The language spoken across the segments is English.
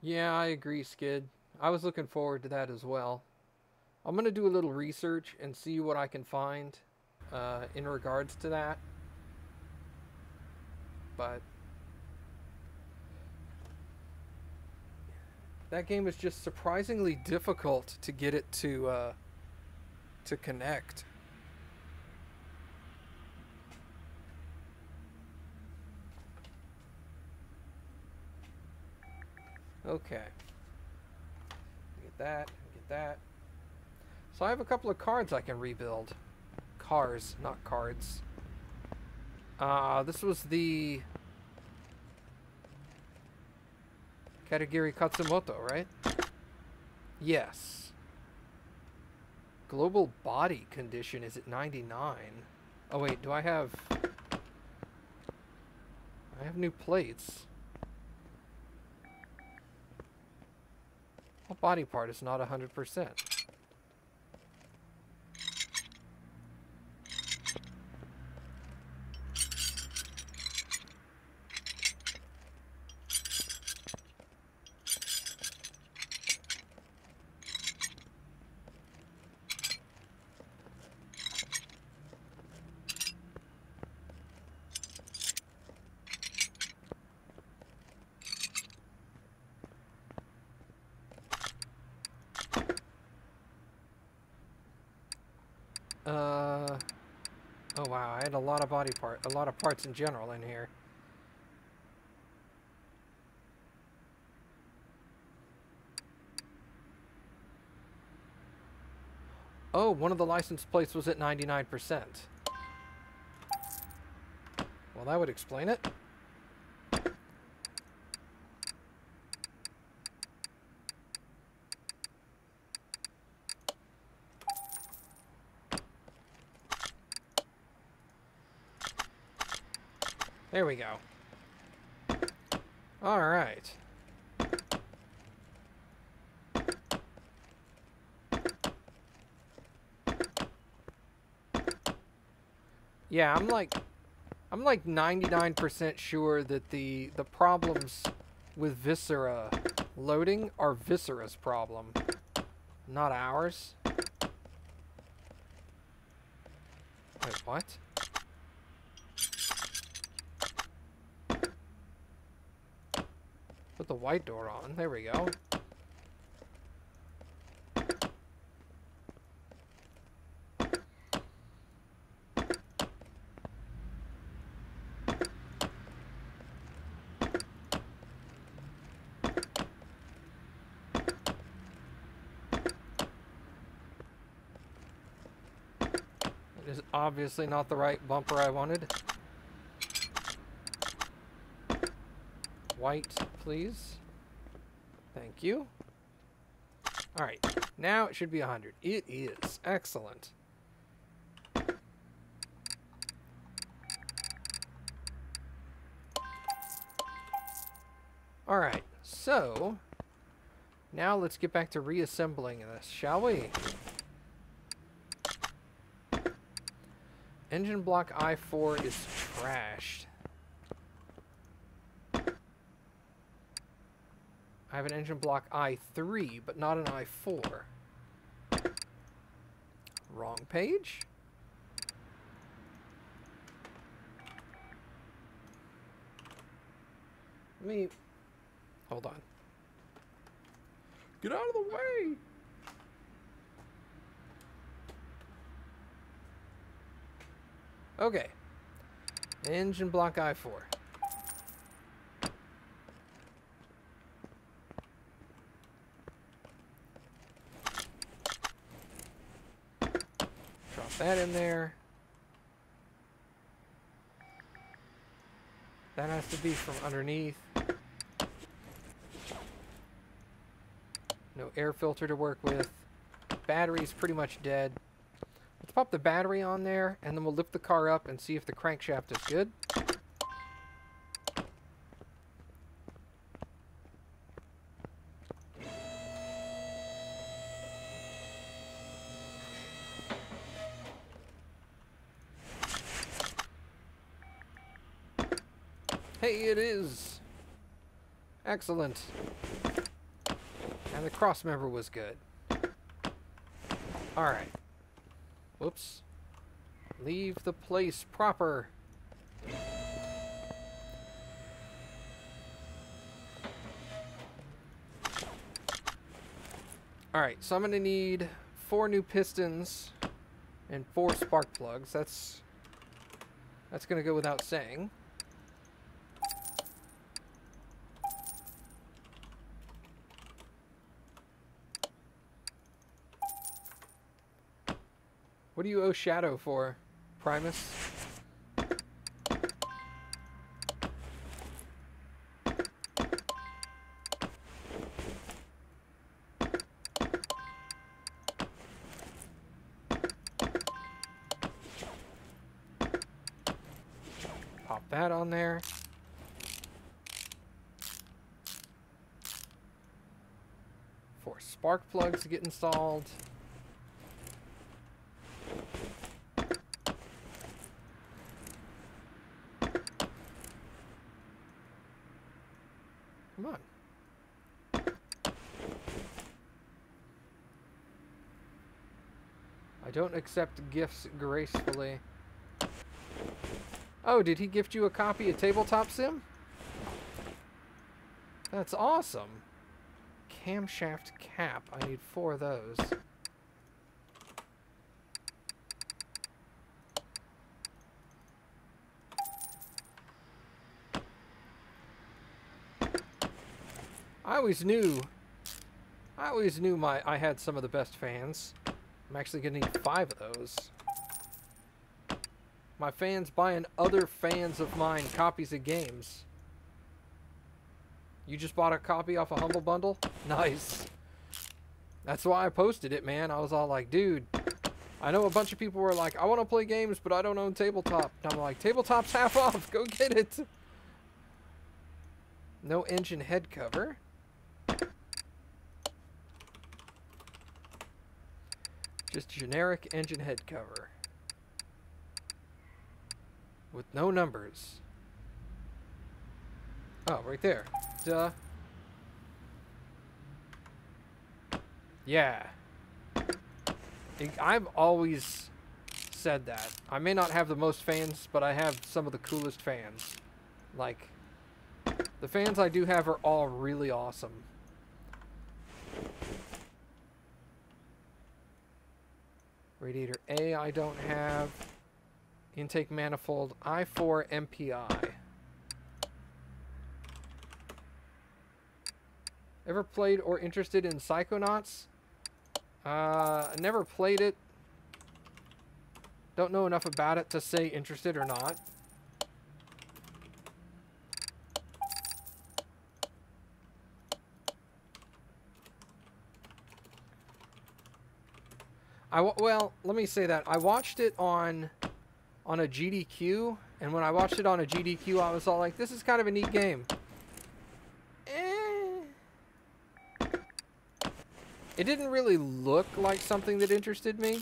Yeah, I agree, Skid. I was looking forward to that as well. I'm going to do a little research and see what I can find in regards to that. But that game is just surprisingly difficult to get it to connect. Okay. Get that, get that. So I have a couple of cards I can rebuild. Cars, not cards. This was the Katagiri Katsumoto, right? Yes. Global body condition is at 99. Oh wait, do I have new plates. What body part is not 100%? Oh wow, I had a lot of a lot of parts in general in here. Oh, one of the license plates was at 99%. Well, that would explain it. There we go. All right. Yeah, I'm like 99% sure that the problems with Viscera loading are Viscera's problem, not ours. Wait, what? Put the white door on. There we go. It is obviously not the right bumper I wanted. White, please. Thank you. Alright, now it should be 100. It is. Excellent. Alright, so now let's get back to reassembling this, shall we? Engine block I4 is trashed. I have an engine block I3, but not an I4. Wrong page. Let me... Hold on. Get out of the way! Okay. Engine block I4. Drop that in there. That has to be from underneath. No air filter to work with. Battery's pretty much dead. Let's pop the battery on there, and then we'll lift the car up and see if the crankshaft is good. Hey, it is! Excellent. And the cross member was good. Alright. Whoops. Leave the place proper. Alright, so I'm going to need 4 new pistons and 4 spark plugs. That's going to go without saying. What do you owe Shadow for, Primus? Pop that on there. Four spark plugs to get installed. Come on. I don't accept gifts gracefully. Oh, did he gift you a copy of Tabletop Sim? That's awesome. Camshaft cap. I need 4 of those. I always knew I had some of the best fans. I'm actually gonna need 5 of those. My fans buying other fans of mine copies of games. You just bought a copy off a Humble Bundle? Nice. That's why I posted it, man. I was all like, dude, I know a bunch of people were like, I want to play games, but I don't own Tabletop. And I'm like, Tabletop's half off. Go get it. No engine head cover. Just generic engine head cover. With no numbers. Oh, right there. Duh. Yeah. I've always said that. I may not have the most fans, but I have some of the coolest fans. Like, the fans I do have are all really awesome. Radiator A I don't have. Intake manifold I4 MPI. Ever played or interested in Psychonauts? I never played it. Don't know enough about it to say interested or not. Well, let me say that. I watched it on a GDQ, and when I watched it on a GDQ, I was all like, this is kind of a neat game. It didn't really look like something that interested me.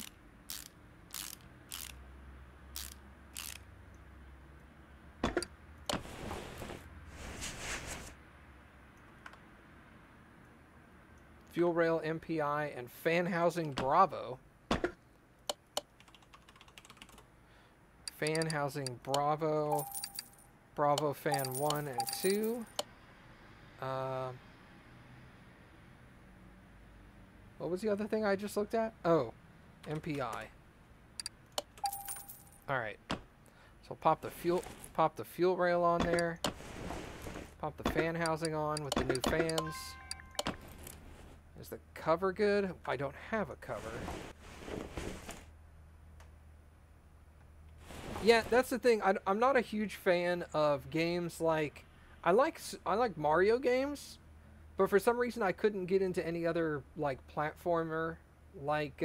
Fuel rail MPI and fan housing Bravo. Fan housing Bravo. Bravo fan 1 and 2. What was the other thing I just looked at? Oh, MPI. Alright. So pop the fuel rail on there. Pop the fan housing on with the new fans. Is the cover good? I don't have a cover. Yeah, that's the thing. I'm not a huge fan of games like... I like Mario games, but for some reason I couldn't get into any other like platformer like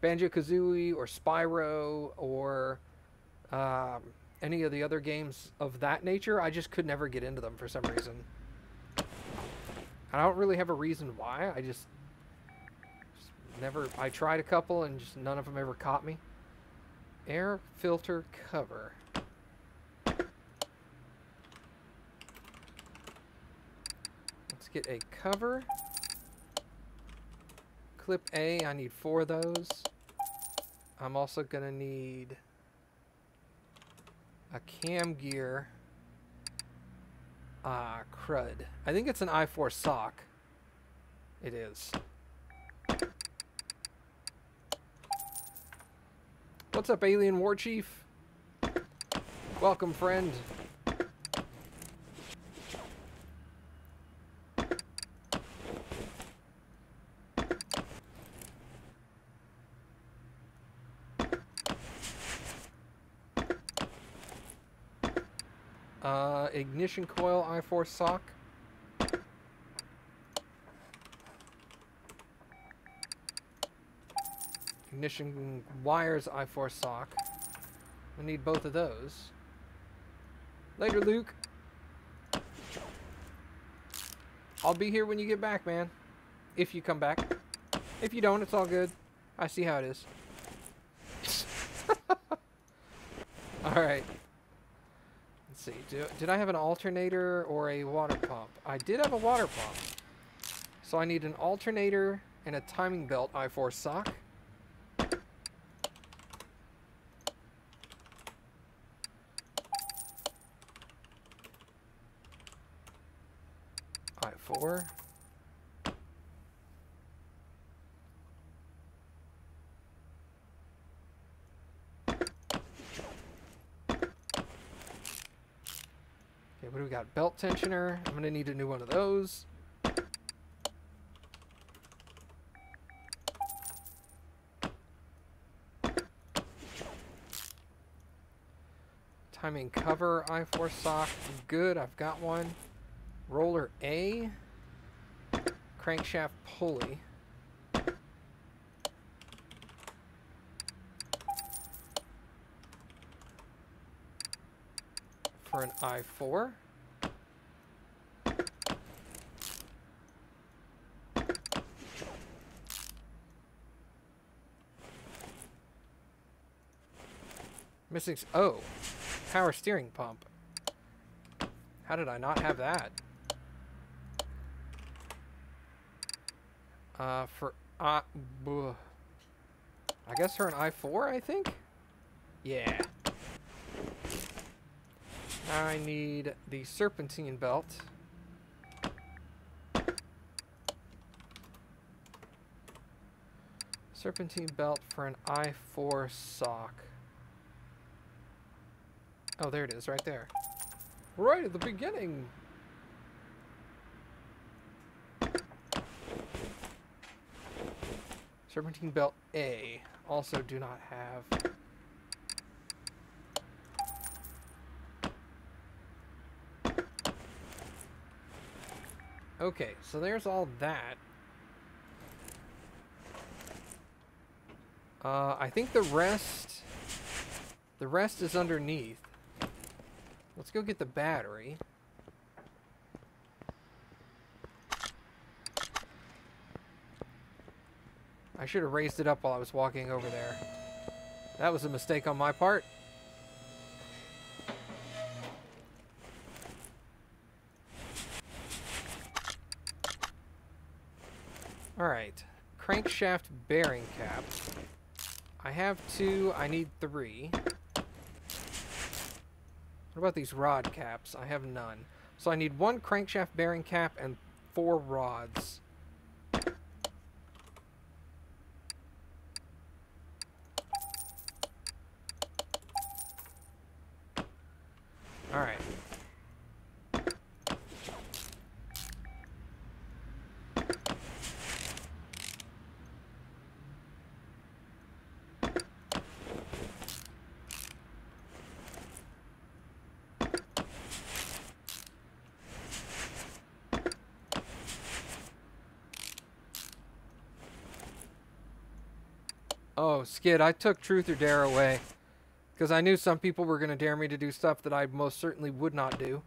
Banjo-Kazooie or Spyro or any of the other games of that nature. I just could never get into them for some reason. I don't really have a reason why. I just never... I tried a couple and just none of them ever caught me. Air filter cover. Let's get a cover. clip A, I need 4 of those. I'm also going to need a cam gear. Ah, crud. I think it's an I4 sock. It is. What's up, Alien War Chief? Welcome, friend. Ignition coil I4 sock. Ignition wires I4 sock. I need both of those. Later, Luke. I'll be here when you get back, man. If you come back. If you don't, it's all good. I see how it is. Alright. Let's see. Did I have an alternator or a water pump? I did have a water pump. So I need an alternator and a timing belt I4 sock. I4. Okay, what do we got? Belt tensioner. I'm going to need a new one of those. Timing cover I4 sock. Good, I've got one. Roller A. Crankshaft pulley. For an I4. Missing. Oh, power steering pump. How did I not have that? I guess for an I4, I think? Yeah. Now I need the serpentine belt. Serpentine belt for an I4 sock. Oh, there it is, right there. Right at the beginning! Serpentine belt A. Also do not have. Okay, so there's all that. I think the rest is underneath. Let's go get the battery. I should have raised it up while I was walking over there. That was a mistake on my part. Alright. Crankshaft bearing cap. I have 2. I need 3. What about these rod caps? I have none. So I need 1 crankshaft bearing cap and 4 rods. Alright. Oh, Skid, I took Truth or Dare away. Because I knew some people were going to dare me to do stuff that I most certainly would not do.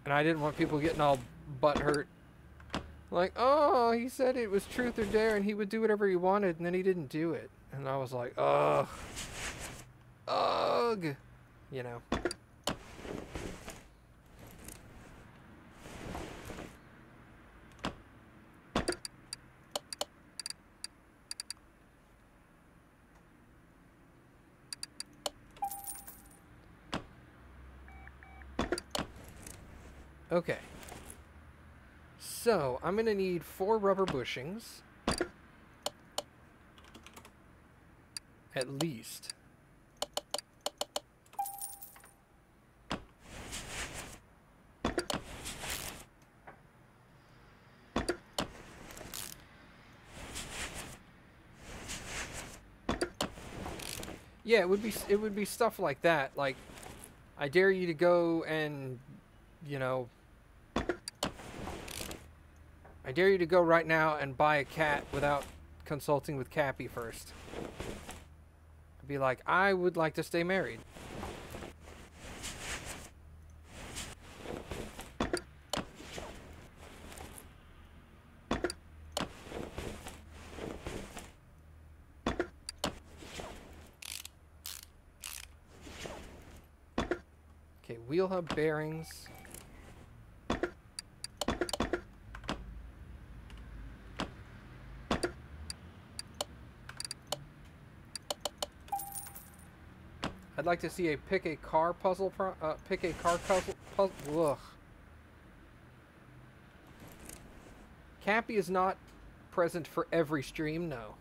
And I didn't want people getting all butthurt Like, oh, he said it was truth or dare and he would do whatever he wanted, and then he didn't do it. And I was like, ugh. Ugh. You know. Okay. So, I'm going to need 4 rubber bushings. At least. Yeah, it would be stuff like that. Like, I dare you to go and, you know, I dare you to go right now and buy a cat without consulting with Cappy first. I'd be like, I would like to stay married. Okay, wheel hub bearings. I'd like to see a pick a car puzzle. Pick a car puzzle. Ugh. Cappy is not present for every stream, no.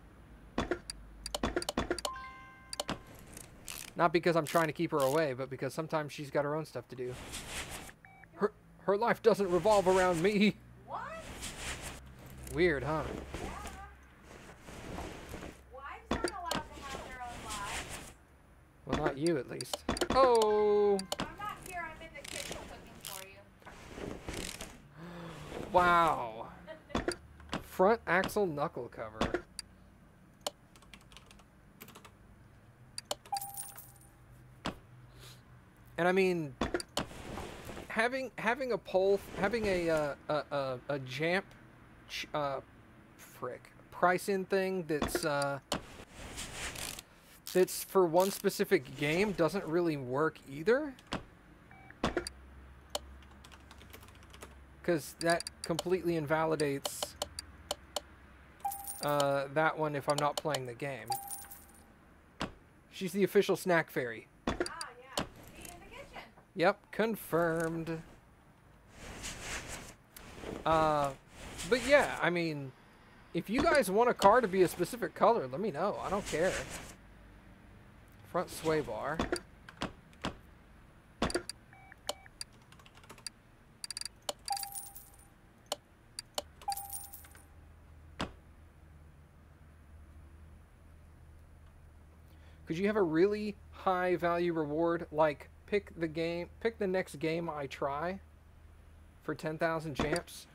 Not because I'm trying to keep her away, but because sometimes she's got her own stuff to do. Her life doesn't revolve around me. What? Weird, huh? Yeah. Wives aren't allowed to have their own lives. Well, not you, at least. Oh! I'm not here. I'm in the kitchen cooking for you. Wow. Front axle knuckle cover. And I mean, having a pole, having a jamp, price in thing that's for one specific game doesn't really work either. Because that completely invalidates that one if I'm not playing the game. She's the official snack fairy. Ah, yeah. Be in the kitchen. Yep, confirmed. But yeah, I mean, if you guys want a car to be a specific color, let me know. I don't care. Front sway bar. Could you have a really high value reward, like pick the next game I try for 10,000 jamps?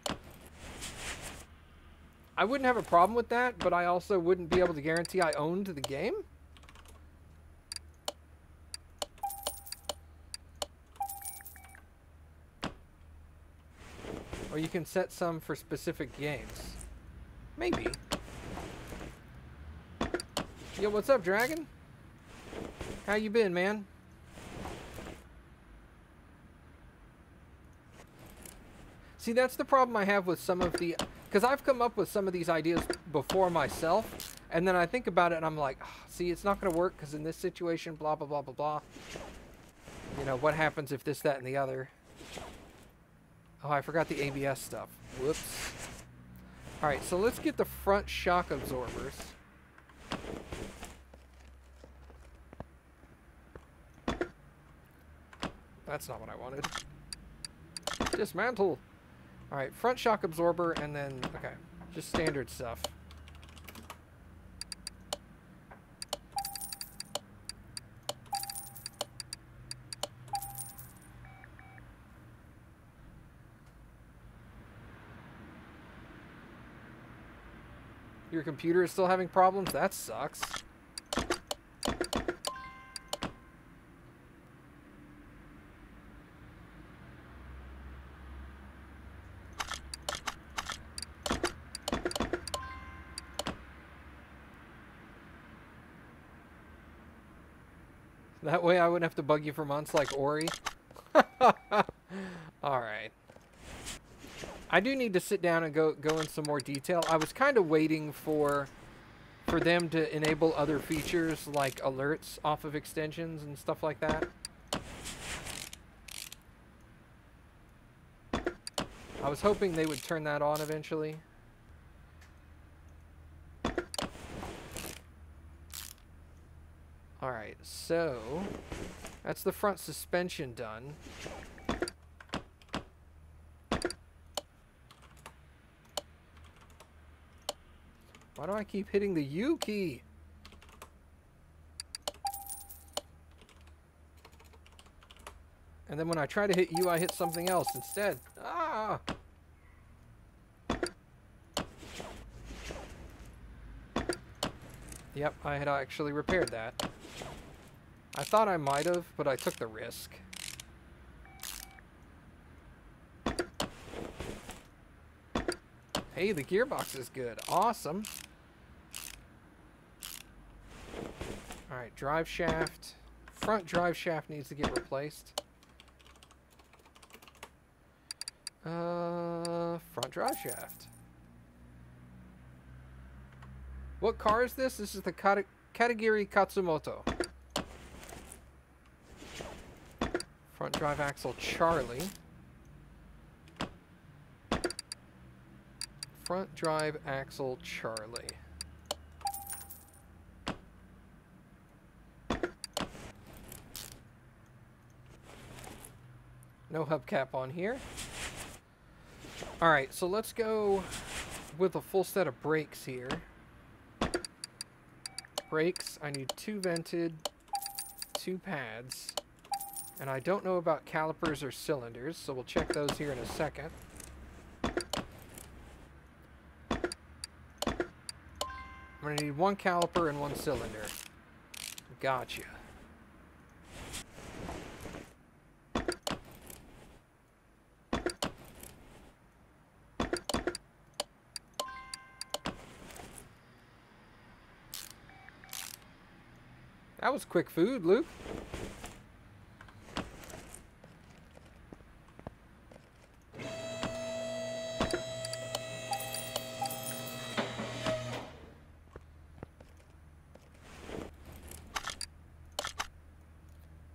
I wouldn't have a problem with that, but I also wouldn't be able to guarantee I owned the game. Or you can set some for specific games. Maybe. Yo, what's up, Dragon? How you been, man? See, that's the problem I have with some of the... Because I've come up with some of these ideas before myself, and then I think about it and I'm like, oh, see, it's not going to work because in this situation, blah, blah, blah, blah, blah. You know, what happens if this, that, and the other? Oh, I forgot the ABS stuff. Whoops. Alright, so let's get the front shock absorbers. That's not what I wanted. Dismantle. Alright, front shock absorber, and then, okay, just standard stuff. Your computer is still having problems? That sucks. That way I wouldn't have to bug you for months like Ori. Alright. I do need to sit down and go in some more detail. I was kind of waiting for them to enable other features like alerts off of extensions and stuff like that. I was hoping they would turn that on eventually. Alright, so that's the front suspension done. Why do I keep hitting the U key? And then when I try to hit U, I hit something else instead. Ah! Yep, I had actually repaired that. I thought I might have, but I took the risk. Hey, the gearbox is good. Awesome. Alright, drive shaft. Front drive shaft needs to get replaced. Front drive shaft. What car is this? This is the Katagiri Katsumoto. Front drive axle Charlie. Front drive axle Charlie. No hubcap on here. Alright, so let's go with a full set of brakes here. Brakes, I need 2 vented, 2 pads. And I don't know about calipers or cylinders, so we'll check those here in a second. I'm going to need 1 caliper and 1 cylinder. Gotcha. That was quick food, Luke.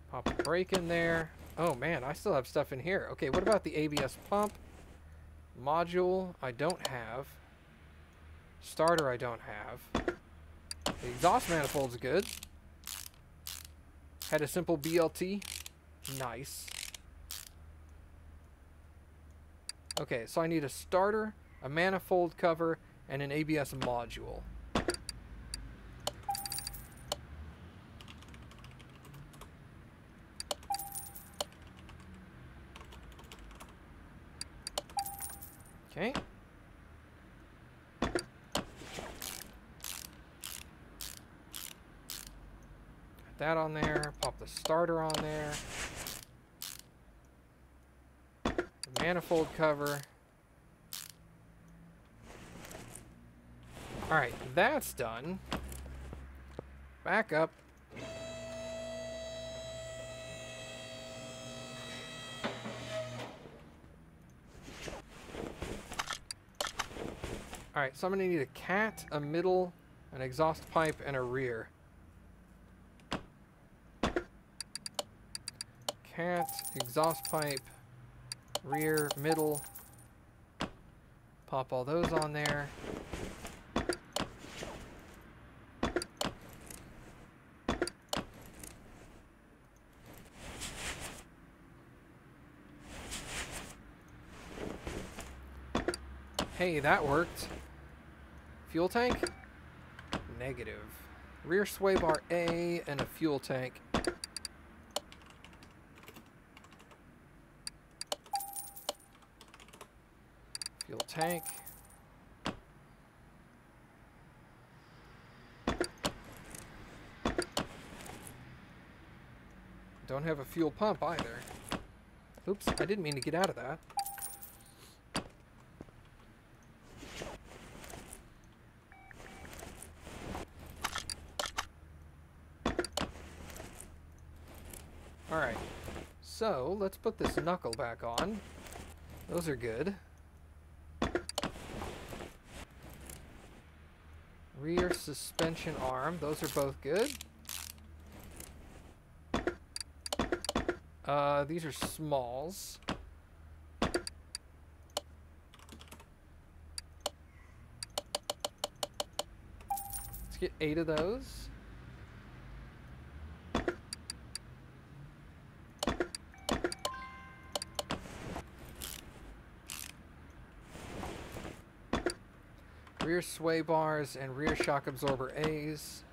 Pop a brake in there. Oh man, I still have stuff in here. Okay, what about the ABS pump? Module, I don't have. Starter, I don't have. The exhaust manifold's good. Had a simple BLT. Nice. Okay, so I need a starter, a manifold cover, and an ABS module. Okay. That on there, pop the starter on there, the manifold cover. Alright, that's done. Back up. Alright, so I'm going to need a cat, a middle, an exhaust pipe, and a rear. Cat, exhaust pipe, rear, middle. Pop all those on there. Hey, that worked. Fuel tank? Negative. Rear sway bar A and a fuel tank. Fuel tank. Don't have a fuel pump either. Oops, I didn't mean to get out of that. Alright. So, let's put this knuckle back on. Those are good. Rear suspension arm. Those are both good. These are smalls. Let's get 8 of those. Rear sway bars and rear shock absorber A's.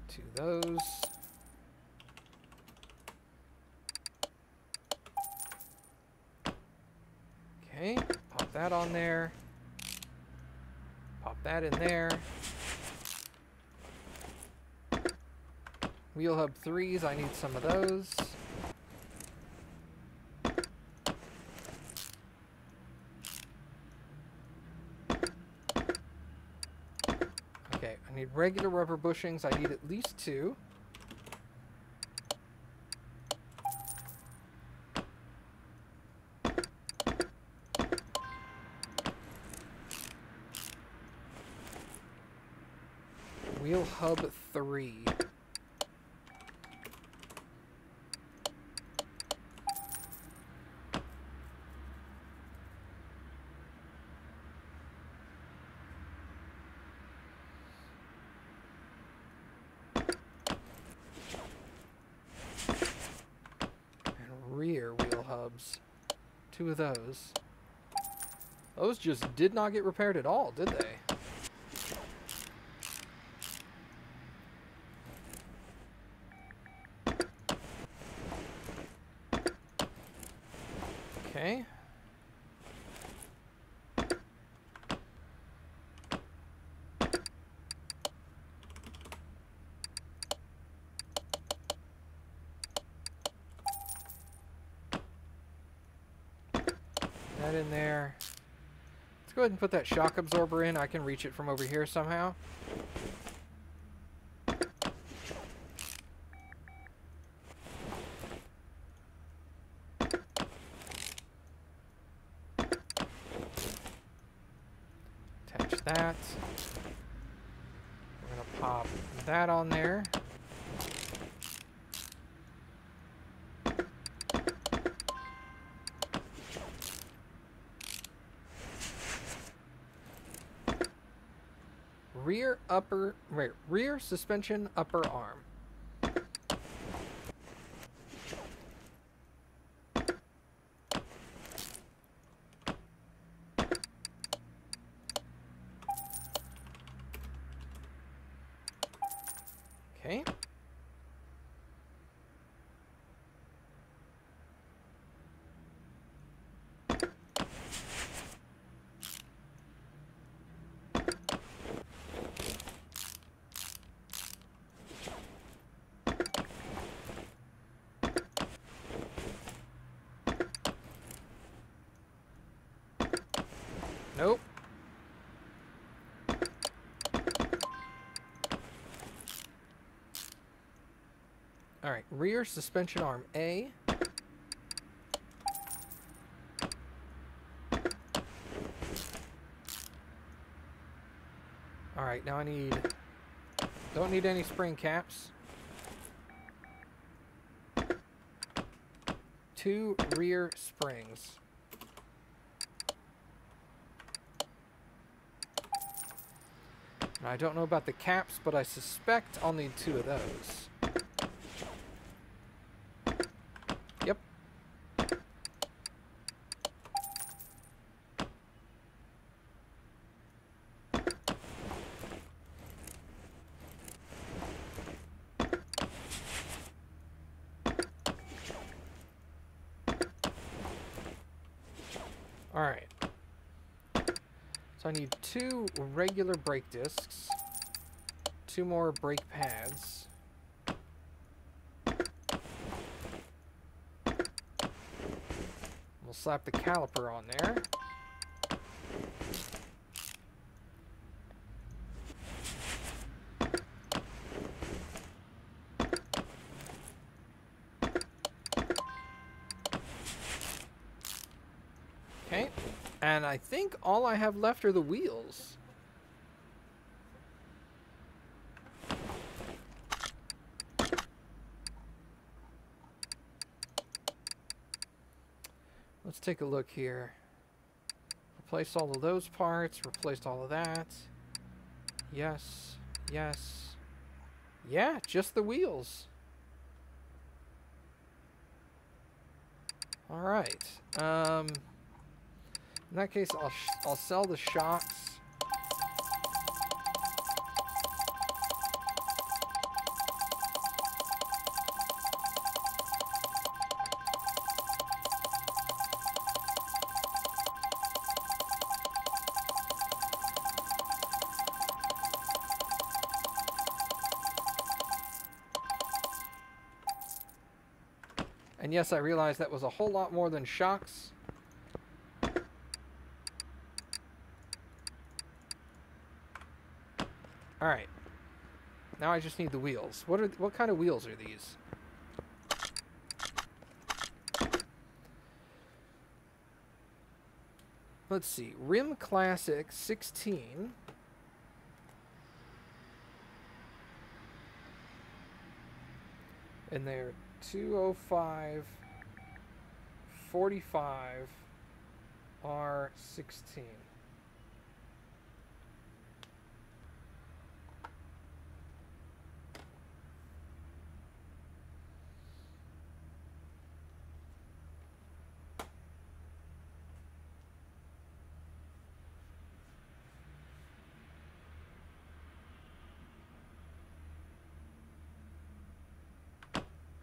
2 those. Okay, pop that on there. Pop that in there. Wheel hub 3s, I need some of those. Okay, I need regular rubber bushings, I need at least 2. Wheel hub 3. And rear wheel hubs. 2 of those. Those just did not get repaired at all, did they? Okay. That in there. Let's go ahead and put that shock absorber in. I can reach it from over here somehow. That. We're going to pop that on there. Rear suspension upper arm. Okay. Nope. All right, rear suspension arm A. All right, now don't need any spring caps. 2 rear springs. Now, I don't know about the caps, but I suspect I'll need 2 of those. Yep. All right. So I need 2 regular brake discs, 2 more brake pads. We'll slap the caliper on there. Okay. And I think all I have left are the wheels. Let's take a look here. Replace all of those parts. Replaced all of that. Yes. Yes. Yeah, just the wheels. All right. In that case, I'll sell the shocks. And yes, I realize that was a whole lot more than shocks. Alright. Now I just need the wheels. What kind of wheels are these? Let's see. Rim Classic 16. And they're 205 45 R16.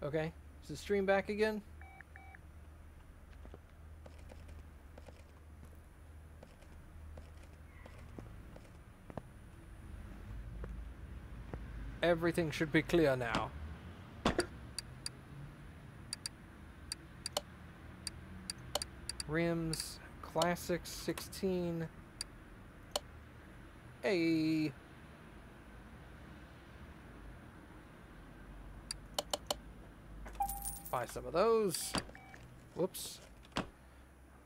Okay, is the stream back again? Everything should be clear now. Rims, Classic 16. Hey. Buy some of those. Whoops.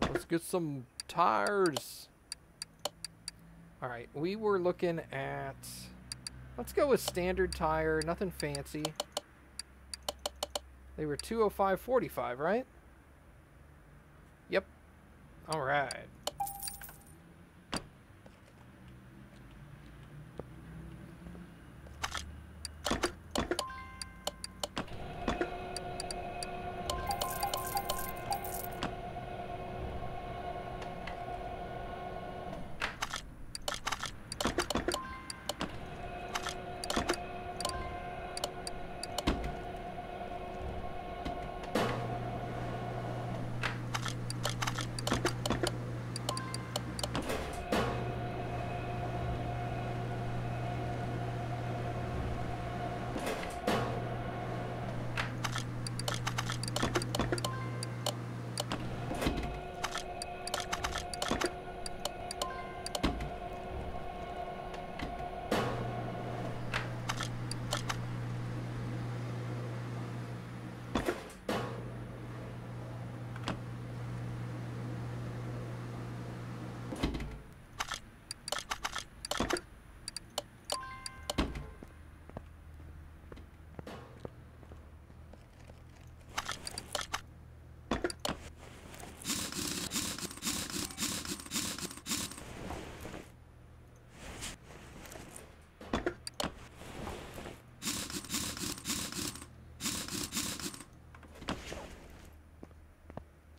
Let's get some tires. Alright, we were looking at... Let's go with standard tire, nothing fancy. They were 205/45, right? Yep. Alright.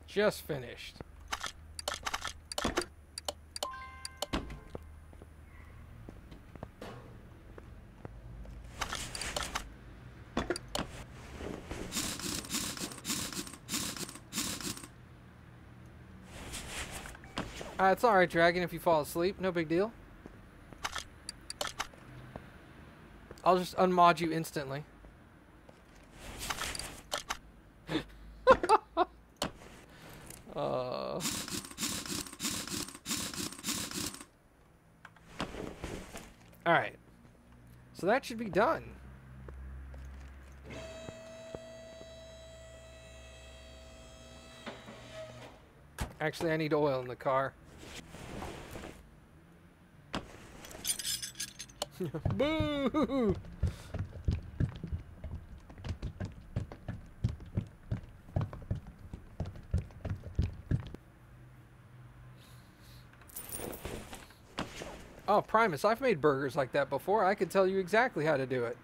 Just finished. It's alright, Dragon, if you fall asleep. No big deal. I'll just unmod you instantly. Alright. So that should be done. Actually, I need oil in the car. Boo! Oh, Primus, I've made burgers like that before. I could tell you exactly how to do it.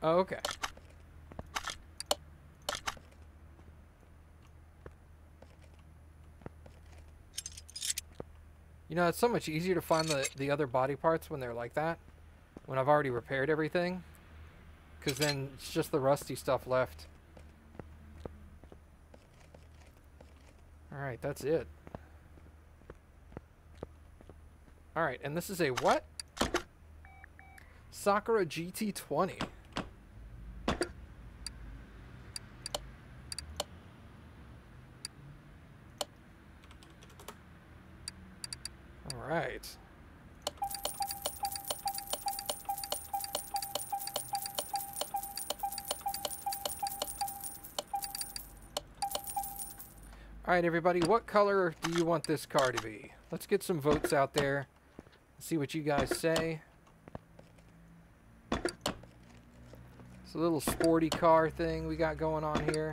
Oh, okay. You know, it's so much easier to find the other body parts when they're like that. When I've already repaired everything. Because then it's just the rusty stuff left. Alright, that's it. Alright, and this is a what? Sakura GT20. Alright. Alright, everybody, what color do you want this car to be? Let's get some votes out there. See what you guys say. It's a little sporty car thing we got going on here.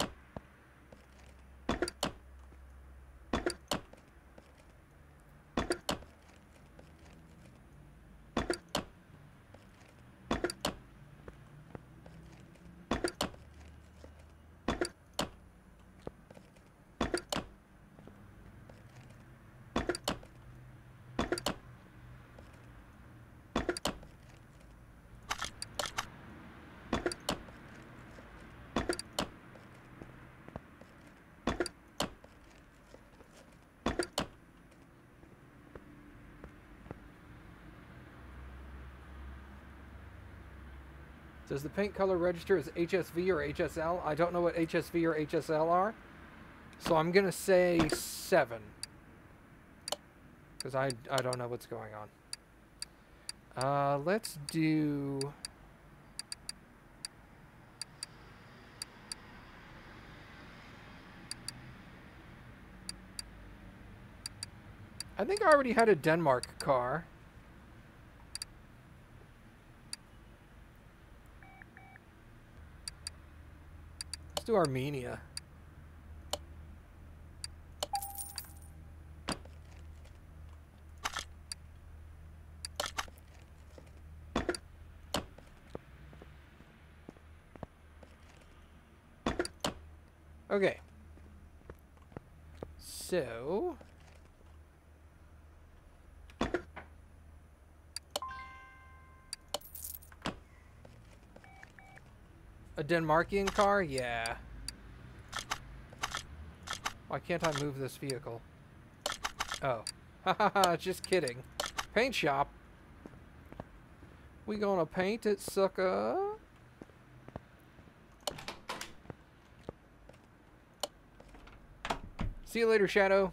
Does the paint color register as HSV or HSL? I don't know what HSV or HSL are. So I'm going to say 7. Because I don't know what's going on. Let's do... I think I already had a Denmark car. Let's do Armenia. Okay. So... a Denmarkian car? Yeah. Why can't I move this vehicle? Oh. Haha, just kidding. Paint shop. We gonna paint it, sucker. See you later, Shadow.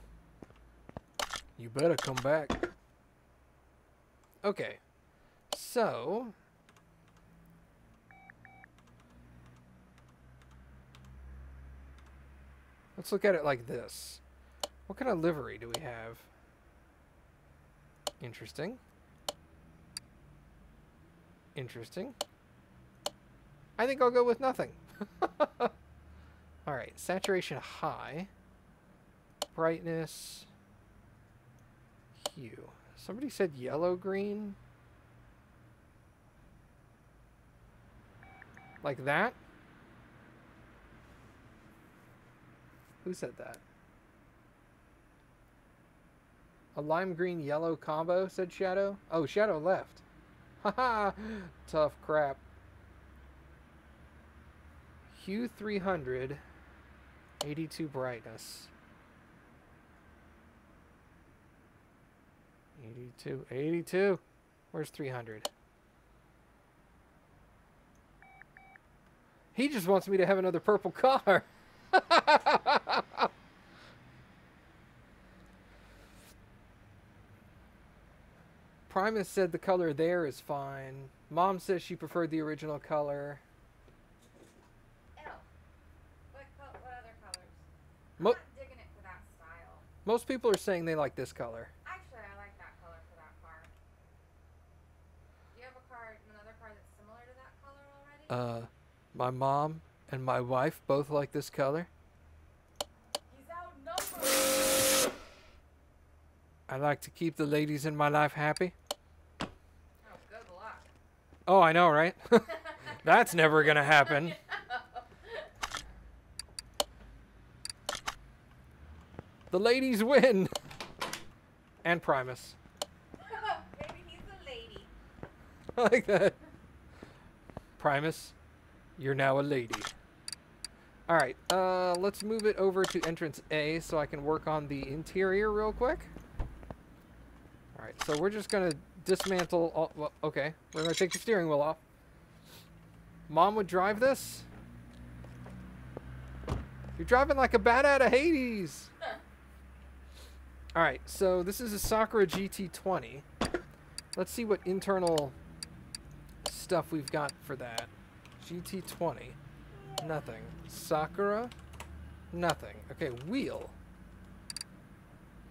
You better come back. Okay. So... let's look at it like this. What kind of livery do we have? Interesting. Interesting. I think I'll go with nothing. Alright, saturation high. Brightness. Hue. Somebody said yellow-green? Like that? Who said that? A lime green yellow combo, said Shadow. Oh, Shadow left. Haha, tough crap. Hue 300, 82 brightness. 82. Where's 300? He just wants me to have another purple car. Primus said the color there is fine. Mom says she preferred the original color. Ew. What other colors? I'm Mo not digging it for that style. Most people are saying they like this color. Actually, I like that color for that car. Do you have another car that's similar to that color already? My mom and my wife both like this color. He's outnumbered. I like to keep the ladies in my life happy. Oh, good luck. Oh, I know, right? That's never gonna happen. The ladies win. And Primus. Maybe he's a lady. I like that. Primus, you're now a lady. Alright, let's move it over to entrance A so I can work on the interior real quick. Alright, so we're just going to dismantle all... Well, okay, we're going to take the steering wheel off. Mom would drive this? You're driving like a bat out of Hades! Alright, so this is a Sakura GT20. Let's see what internal stuff we've got for that. GT20. Nothing. Sakura. Nothing. Okay, wheel.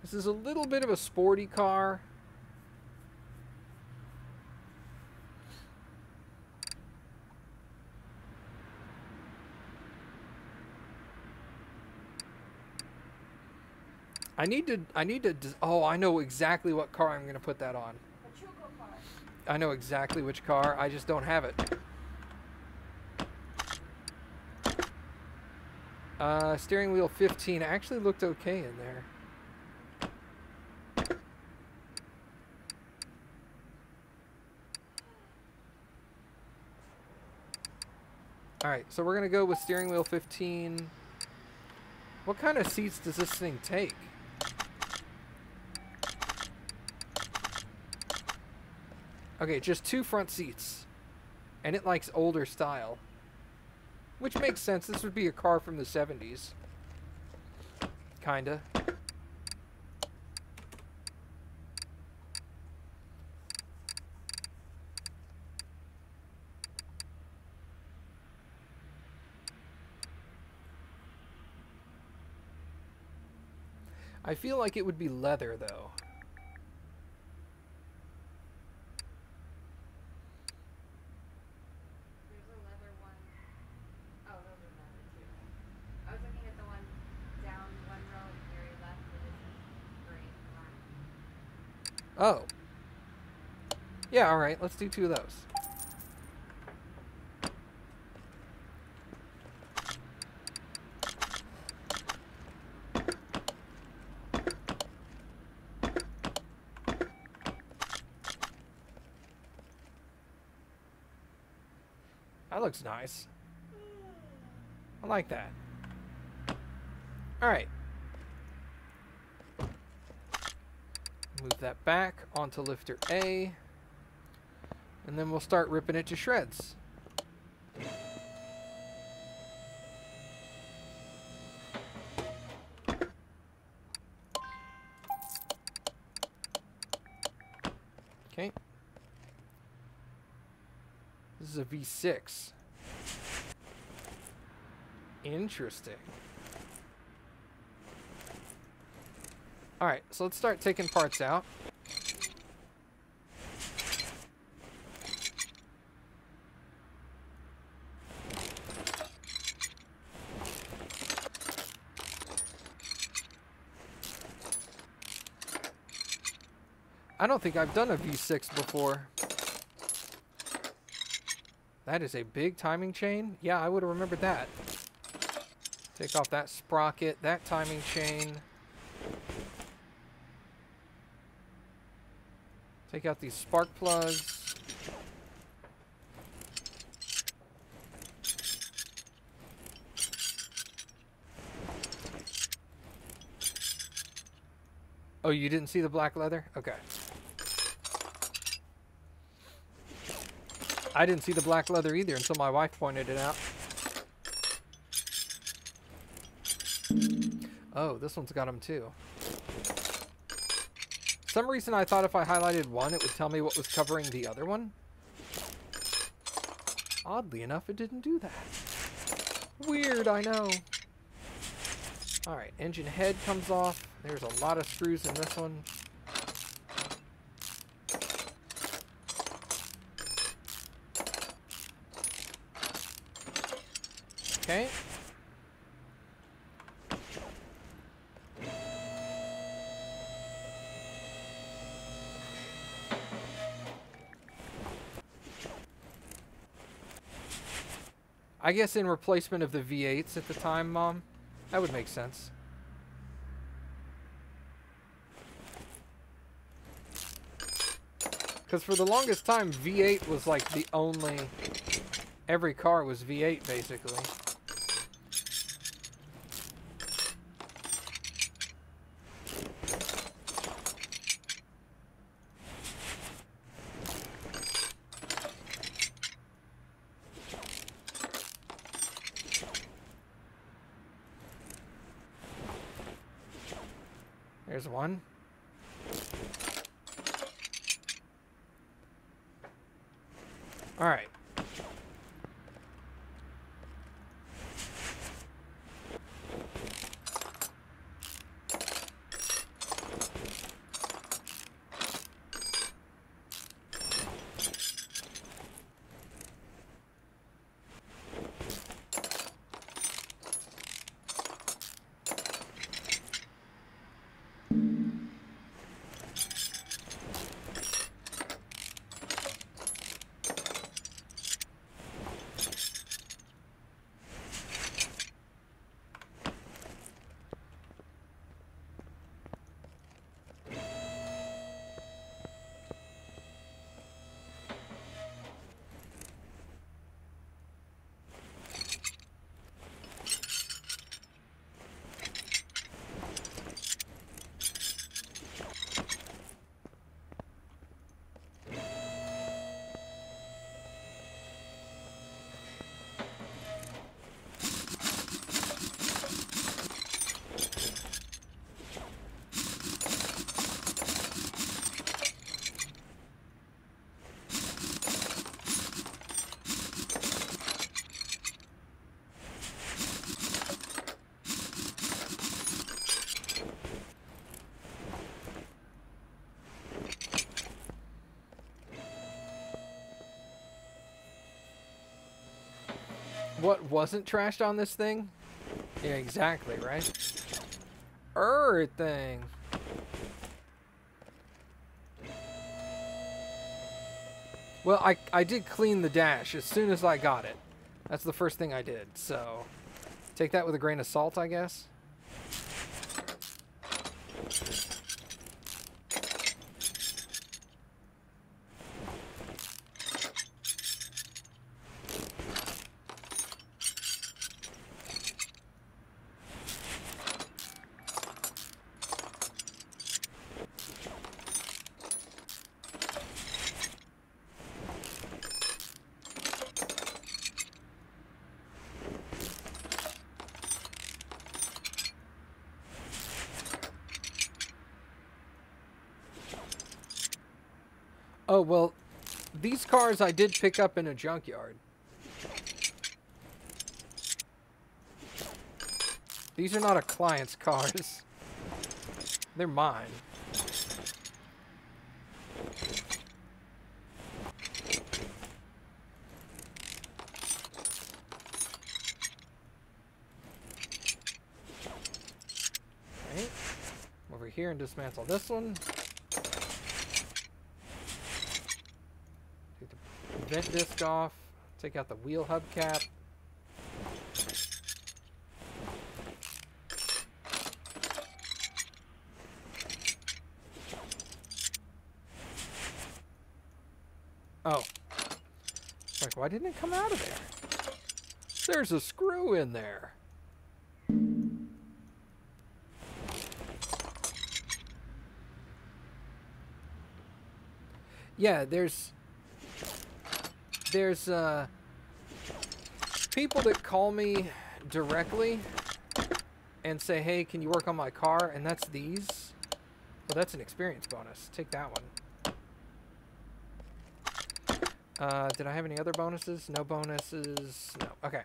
This is a little bit of a sporty car. I need to, oh, I know exactly what car I'm going to put that on. A Chuko car. I know exactly which car, I just don't have it. Steering wheel 15 actually looked okay in there. Alright, so we're going to go with steering wheel 15. What kind of seats does this thing take? Okay, just 2 front seats. And it likes older style. Which makes sense. This would be a car from the 70s. Kinda. I feel like it would be leather, though. There's a leather one. Oh, those are leather too. I was looking at the one down one row at the very left that isn't gray. Oh. Yeah, alright. Let's do 2 of those. That looks nice. I like that. Alright. Move that back onto lifter A. And then we'll start ripping it to shreds. Okay. This is a V6. Interesting. Alright, so let's start taking parts out. I don't think I've done a V6 before. That is a big timing chain. Yeah, I would have remembered that. Take off that sprocket, that timing chain. Take out these spark plugs. Oh, you didn't see the black leather? Okay. I didn't see the black leather either until my wife pointed it out. Oh, this one's got them too. For some reason I thought if I highlighted one, it would tell me what was covering the other one. Oddly enough, it didn't do that. Weird, I know. Alright, engine head comes off. There's a lot of screws in this one. Okay. I guess in replacement of the V8s at the time, Mom. That would make sense. Because for the longest time, V8 was like the only... Every car was V8, basically. There's one. All right. What wasn't trashed on this thing? Yeah, exactly, right? Everything. Well, I did clean the dash as soon as I got it. That's the first thing I did, so... Take that with a grain of salt, I guess. Oh, well, these cars I did pick up in a junkyard. These are not a client's cars. They're mine. Okay. Over here and dismantle this one. Vent disc off, take out the wheel hubcap. Oh. It's like, why didn't it come out of there? There's a screw in there. Yeah, there's people that call me directly and say, hey, can you work on my car? And that's these. Well, that's an experience bonus. Take that one. Did I have any other bonuses? No bonuses. No. Okay.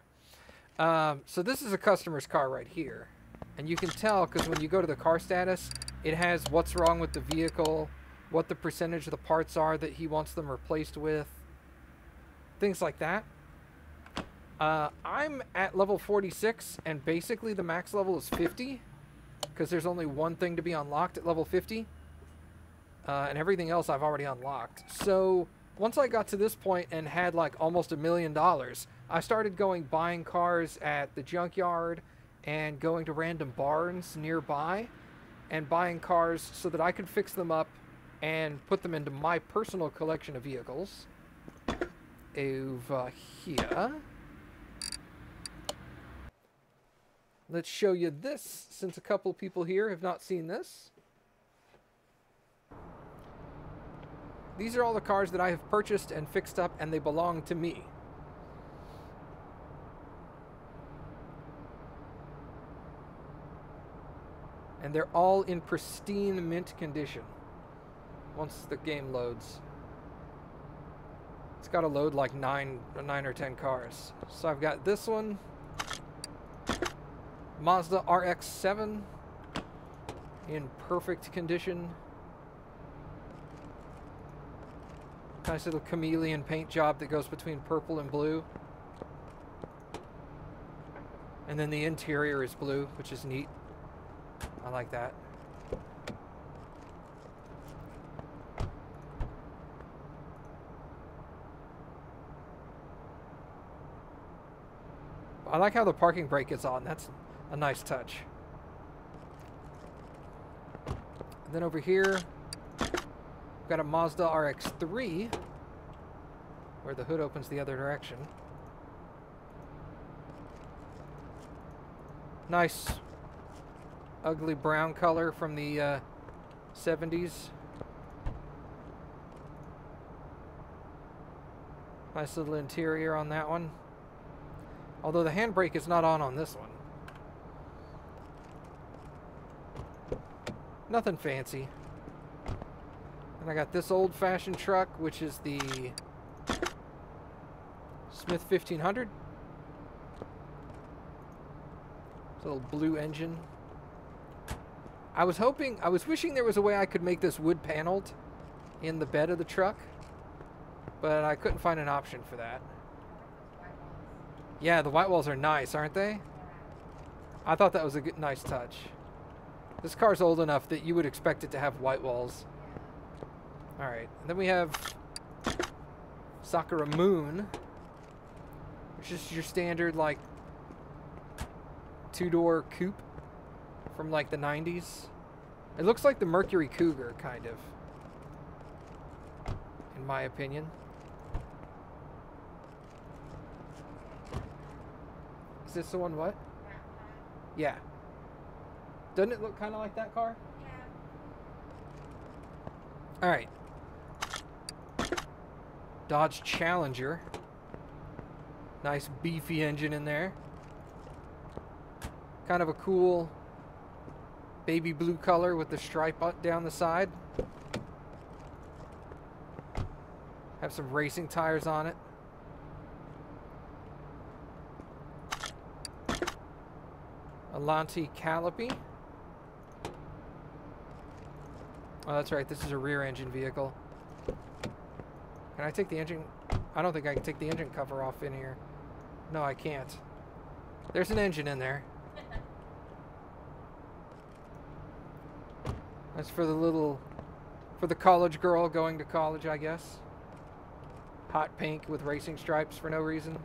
So this is a customer's car right here. And you can tell because when you go to the car status, it has what's wrong with the vehicle, what the percentage of the parts are that he wants them replaced with, things like that. I'm at level 46, and basically the max level is 50, because there's only one thing to be unlocked at level 50, and everything else I've already unlocked. So once I got to this point and had like almost $1 million, I started buying cars at the junkyard and going to random barns nearby and buying cars so that I could fix them up and put them into my personal collection of vehicles. Over here. Let's show you this, since a couple people here have not seen this. These are all the cars that I have purchased and fixed up, and they belong to me. And they're all in pristine mint condition once the game loads. It's got to load like 9 or 10 cars. So I've got this one. Mazda RX-7 in perfect condition. Nice little chameleon paint job that goes between purple and blue. And then the interior is blue, which is neat. I like that. I like how the parking brake is on. That's a nice touch. And then over here, we've got a Mazda RX-3, where the hood opens the other direction. Nice, ugly brown color from the 70s. Nice little interior on that one. Although the handbrake is not on this one. Nothing fancy. And I got this old-fashioned truck, which is the Smith 1500. It's a little blue engine. I was wishing there was a way I could make this wood paneled in the bed of the truck, but I couldn't find an option for that. Yeah, the white walls are nice, aren't they? I thought that was a nice touch. This car's old enough that you would expect it to have white walls. Alright, and then we have Sakura Moon, which is your standard, like, two-door coupe from, like, the 90s. It looks like the Mercury Cougar, kind of, in my opinion. Is this the one, what? Yeah. Doesn't it look kind of like that car? Yeah. Alright. Dodge Challenger. Nice beefy engine in there. Kind of a cool baby blue color with the stripe up down the side. Have some racing tires on it. Alante Callipy. Oh, that's right. This is a rear engine vehicle. Can I take the engine? I don't think I can take the engine cover off in here. No, I can't. There's an engine in there. That's for the college girl going to college, I guess. Hot pink with racing stripes for no reason.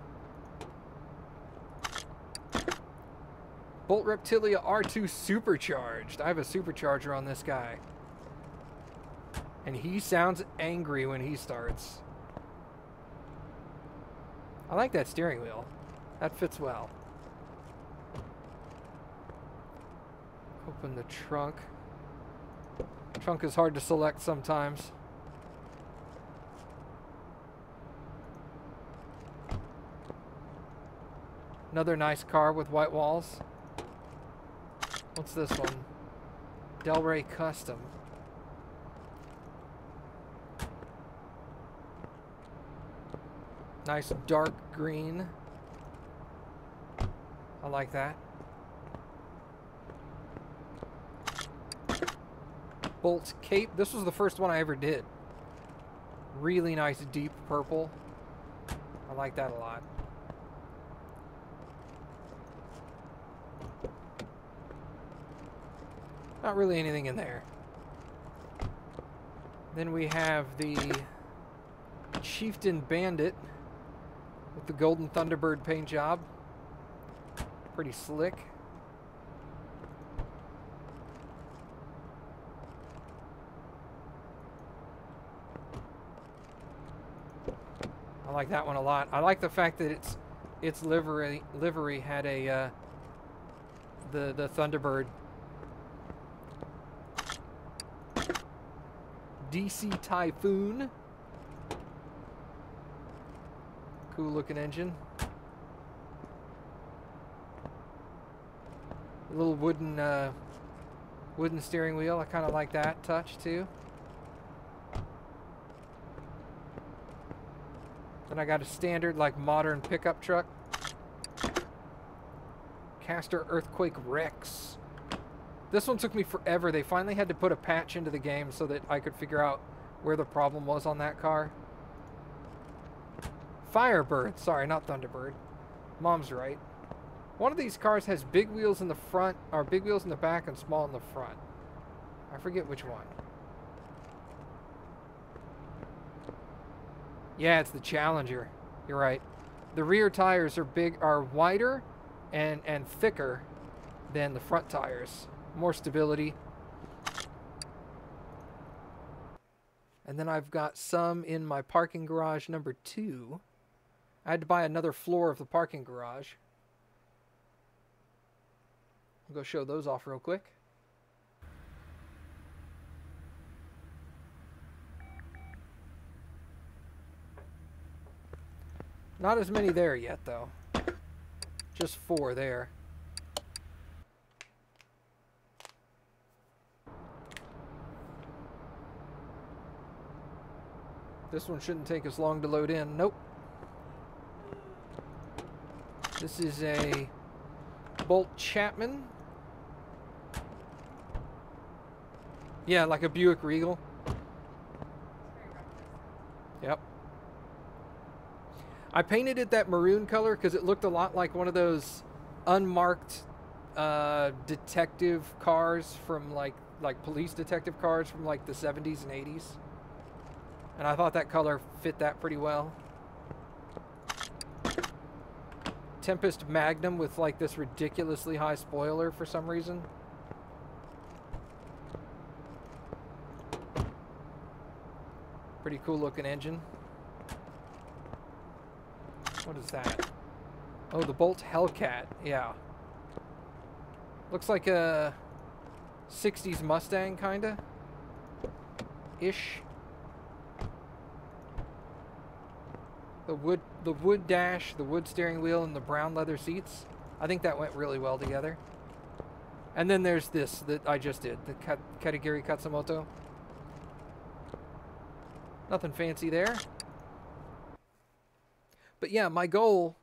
Bolt Reptilia R2 supercharged. I have a supercharger on this guy. And he sounds angry when he starts. I like that steering wheel. That fits well. Open the trunk. Trunk is hard to select sometimes. Another nice car with white walls. What's this one? Delray Custom. Nice dark green. I like that. Bolt Cape. This was the first one I ever did. Really nice deep purple. I like that a lot. Not really anything in there. Then we have the Chieftain Bandit with the Golden Thunderbird paint job. Pretty slick. I like that one a lot. I like the fact that its livery had a the Thunderbird. DC Typhoon. Cool looking engine. A little wooden steering wheel. I kind of like that touch too. Then I got a standard like modern pickup truck. Caster Earthquake Rex. This one took me forever. They finally had to put a patch into the game so that I could figure out where the problem was on that car. Firebird. Sorry, not Thunderbird. Mom's right. One of these cars has big wheels in the front, or big wheels in the back and small in the front. I forget which one. Yeah, it's the Challenger. You're right. The rear tires are wider and thicker than the front tires. More stability. And then I've got some in my parking garage number 2. I had to buy another floor of the parking garage. I'll go show those off real quick. Not as many there yet, though. Just 4 there. This one shouldn't take as long to load in. Nope. This is a Bolt Chapman. Yeah, like a Buick Regal. Yep. I painted it that maroon color because it looked a lot like one of those unmarked detective cars from like police detective cars from like the 70s and 80s. And I thought that color fit that pretty well. Tempest Magnum with like this ridiculously high spoiler for some reason. Pretty cool looking engine. What is that? Oh, the Bolt Hellcat. Yeah. Looks like a 60s Mustang, kinda. Ish. The wood dash, the wood steering wheel, and the brown leather seats. I think that went really well together. And then there's this that I just did, the Katagiri Katsumoto. Nothing fancy there. But yeah, my goal...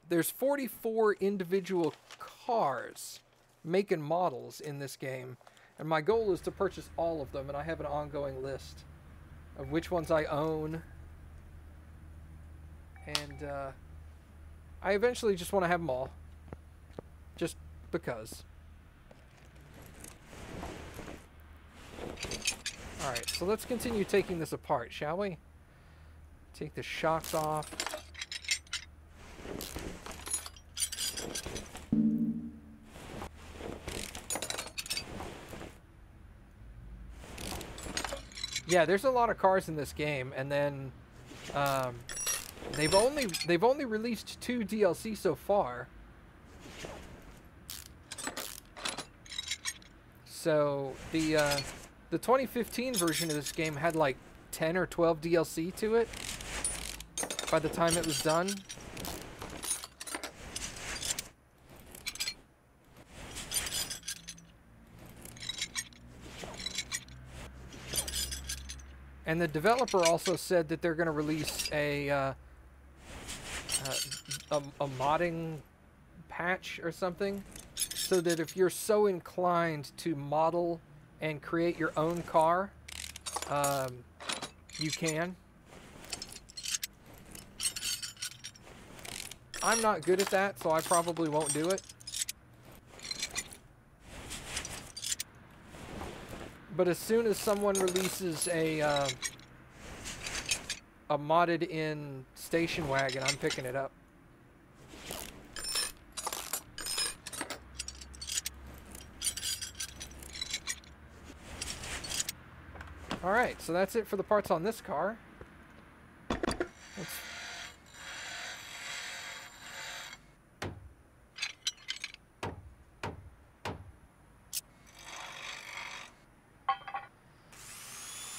There's 44 individual cars, make and models in this game. And my goal is to purchase all of them, and I have an ongoing list of which ones I own. And I eventually just want to have them all. Just because. Alright, so let's continue taking this apart, shall we? Take the shocks off. Yeah, there's a lot of cars in this game, and then They've only released 2 DLC so far. So the 2015 version of this game had like 10 or 12 DLC to it by the time it was done. And the developer also said that they're going to release a modding patch or something, so that if you're so inclined to model and create your own car, you can. I'm not good at that, so I probably won't do it. But as soon as someone releases a modded in station wagon, I'm picking it up. Alright, so that's it for the parts on this car.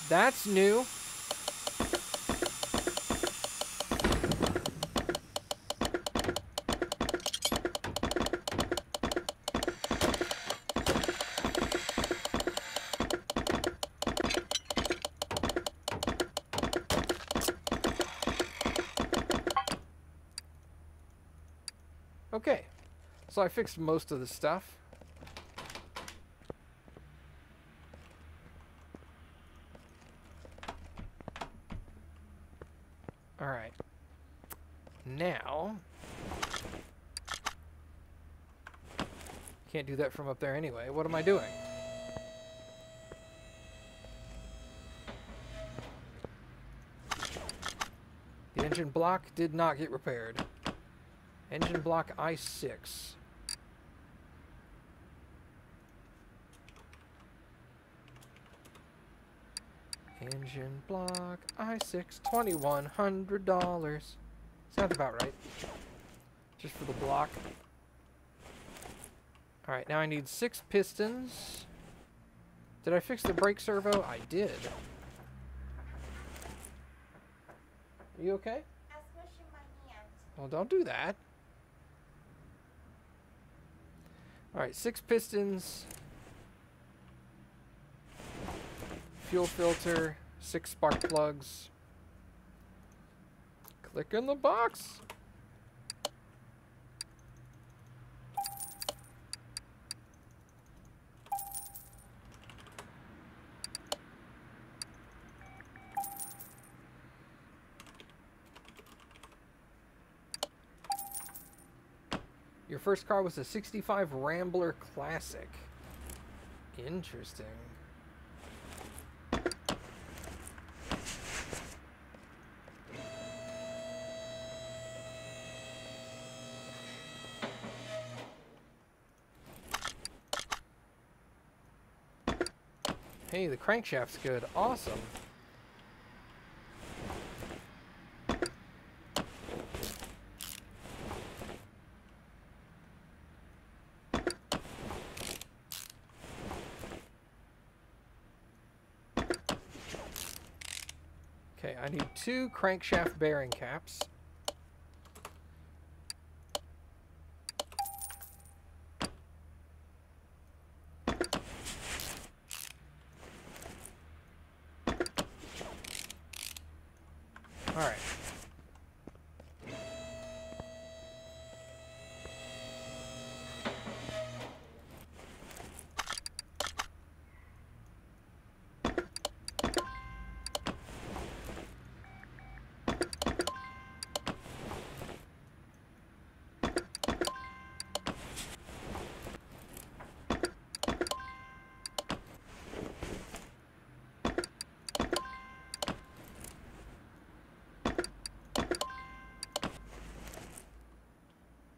That's new. Okay, so I fixed most of the stuff. Alright. Now, can't do that from up there anyway. What am I doing? The engine block did not get repaired. Engine block I6. Engine block I6, $2,100. Sounds about right. Just for the block. Alright, now I need 6 pistons. Did I fix the brake servo? I did. Are you okay? I'm squishing my hand. Well, don't do that. Alright, 6 pistons. Fuel filter. 6 spark plugs. Click in the box. Your first car was a 65 Rambler Classic. Interesting. Hey, the crankshaft's good. Awesome. Okay, I need 2 crankshaft bearing caps. All right.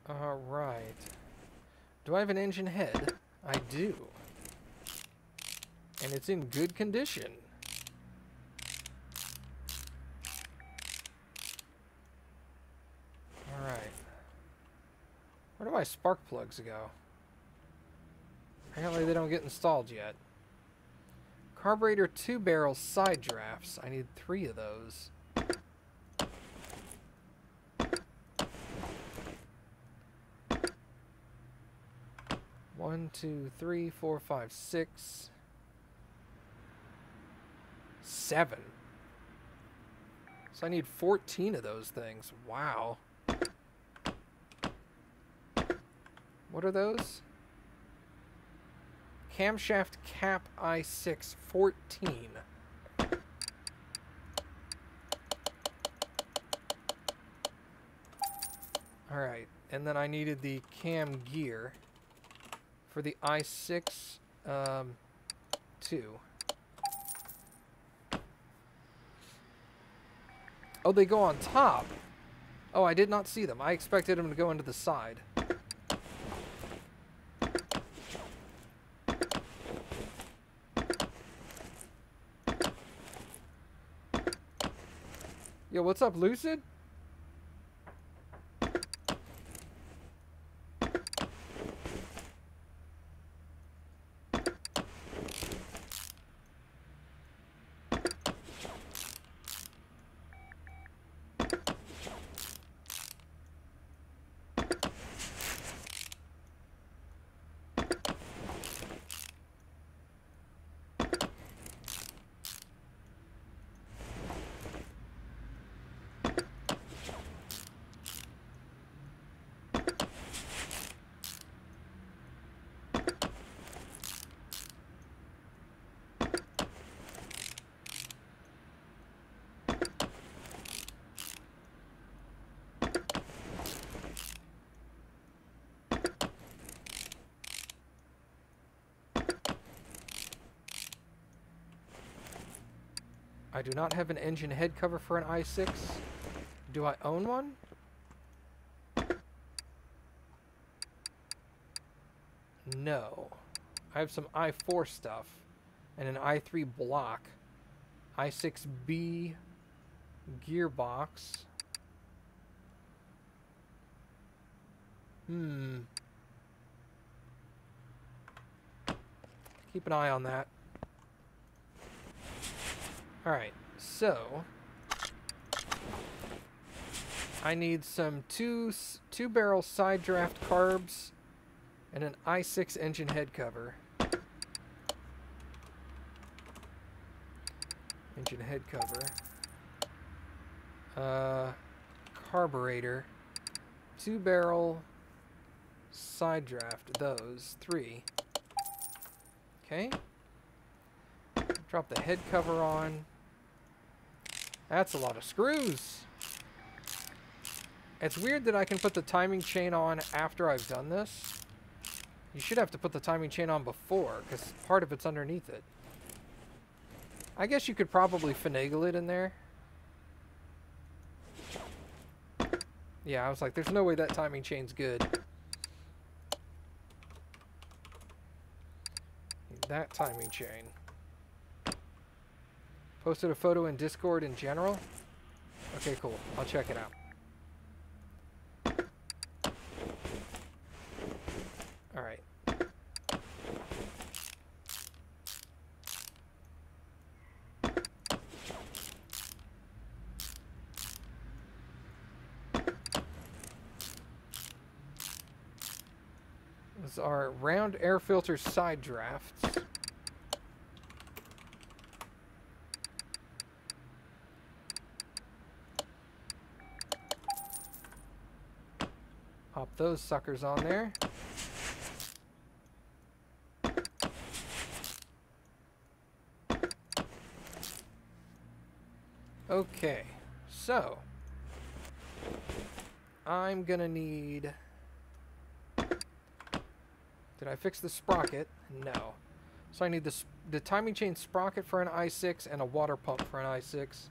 All right. Do I have an engine head? I do. And it's in good condition. my spark plugs go? Apparently they don't get installed yet. Carburetor 2-barrel side drafts. I need 3 of those. One, two, 3, 4, 5, 6, 7. So I need 14 of those things. Wow. What are those? Camshaft cap I6 14. Alright, and then I needed the cam gear for the i6 2. Oh, they go on top. Oh, I did not see them. I expected them to go into the side. Yo, what's up, Lucid? I do not have an engine head cover for an i6. Do I own one? No. I have some i4 stuff and an i3 block. i6B gearbox. Keep an eye on that. Alright, so I need some two-barrel side draft carbs and an i6 engine head cover. Engine head cover. Carburetor. 2-barrel side draft. Those 3. Okay. Drop the head cover on. That's a lot of screws. It's weird that I can put the timing chain on after I've done this. You should have to put the timing chain on before, because part of it's underneath it. I guess you could probably finagle it in there. Yeah, I was like, there's no way that timing chain's good. Need that timing chain. Posted a photo in Discord in general. Okay, cool. I'll check it out. Alright. These are round air filter side drafts. Pop those suckers on there. Okay, so I'm gonna need... Did I fix the sprocket? No. So I need the timing chain sprocket for an i6 and a water pump for an i6.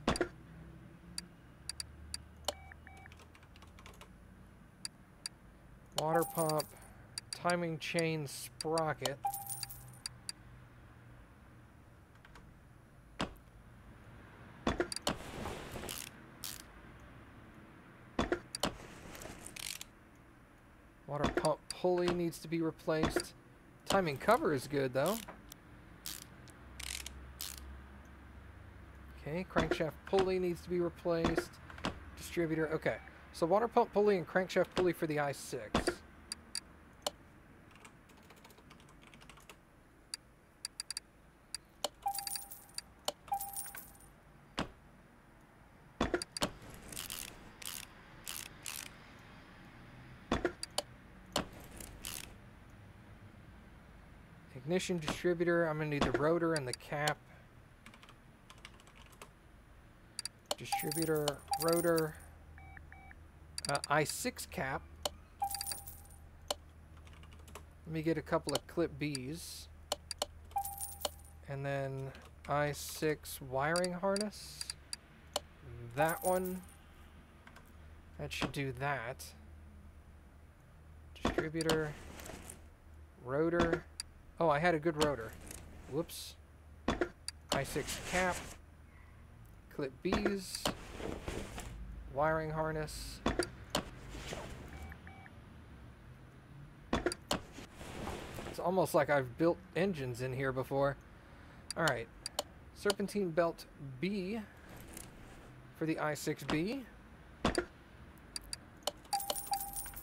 Water pump, timing chain sprocket. Water pump pulley needs to be replaced. Timing cover is good, though. Okay, crankshaft pulley needs to be replaced. Distributor, okay. So water pump pulley and crankshaft pulley for the i6. Ignition distributor, I'm going to need the rotor and the cap. Distributor, rotor, i6 cap. Let me get a couple of clip Bs. And then i6 wiring harness. That one. That should do that. Distributor, rotor. Oh, I had a good rotor. Whoops. i6 cap. Clip Bs. Wiring harness. It's almost like I've built engines in here before. Alright. Serpentine belt B for the i6B.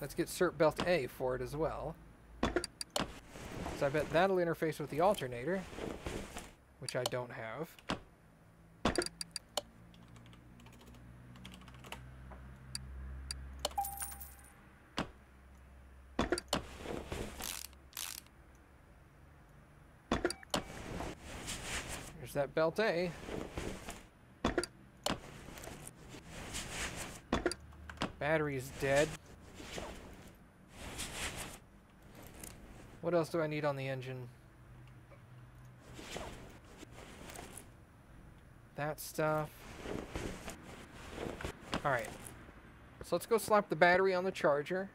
Let's get Serp belt A for it as well. So I bet that'll interface with the alternator, which I don't have. There's that belt A. Battery's dead. What else do I need on the engine? That stuff. Alright. So let's go slap the battery on the charger.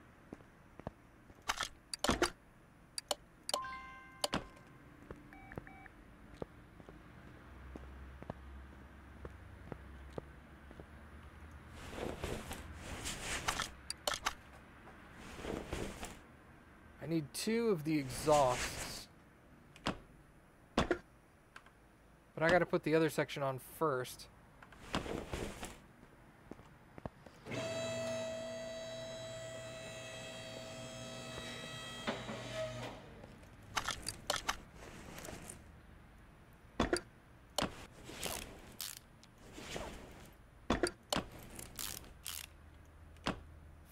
I need 2 of the exhausts. But I gotta put the other section on first.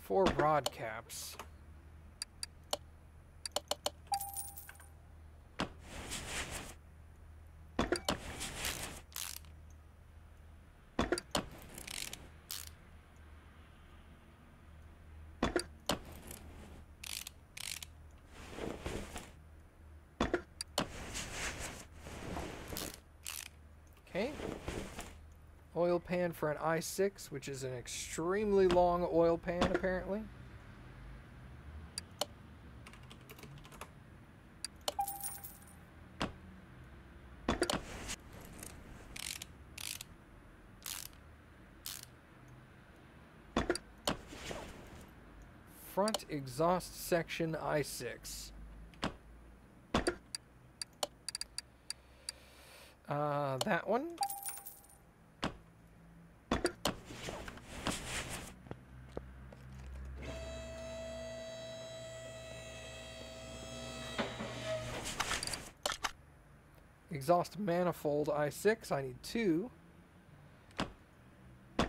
Four rod caps. Okay. Oil pan for an i6, which is an extremely long oil pan, apparently. Front exhaust section i6. That one. Exhaust manifold i6, I need 2. I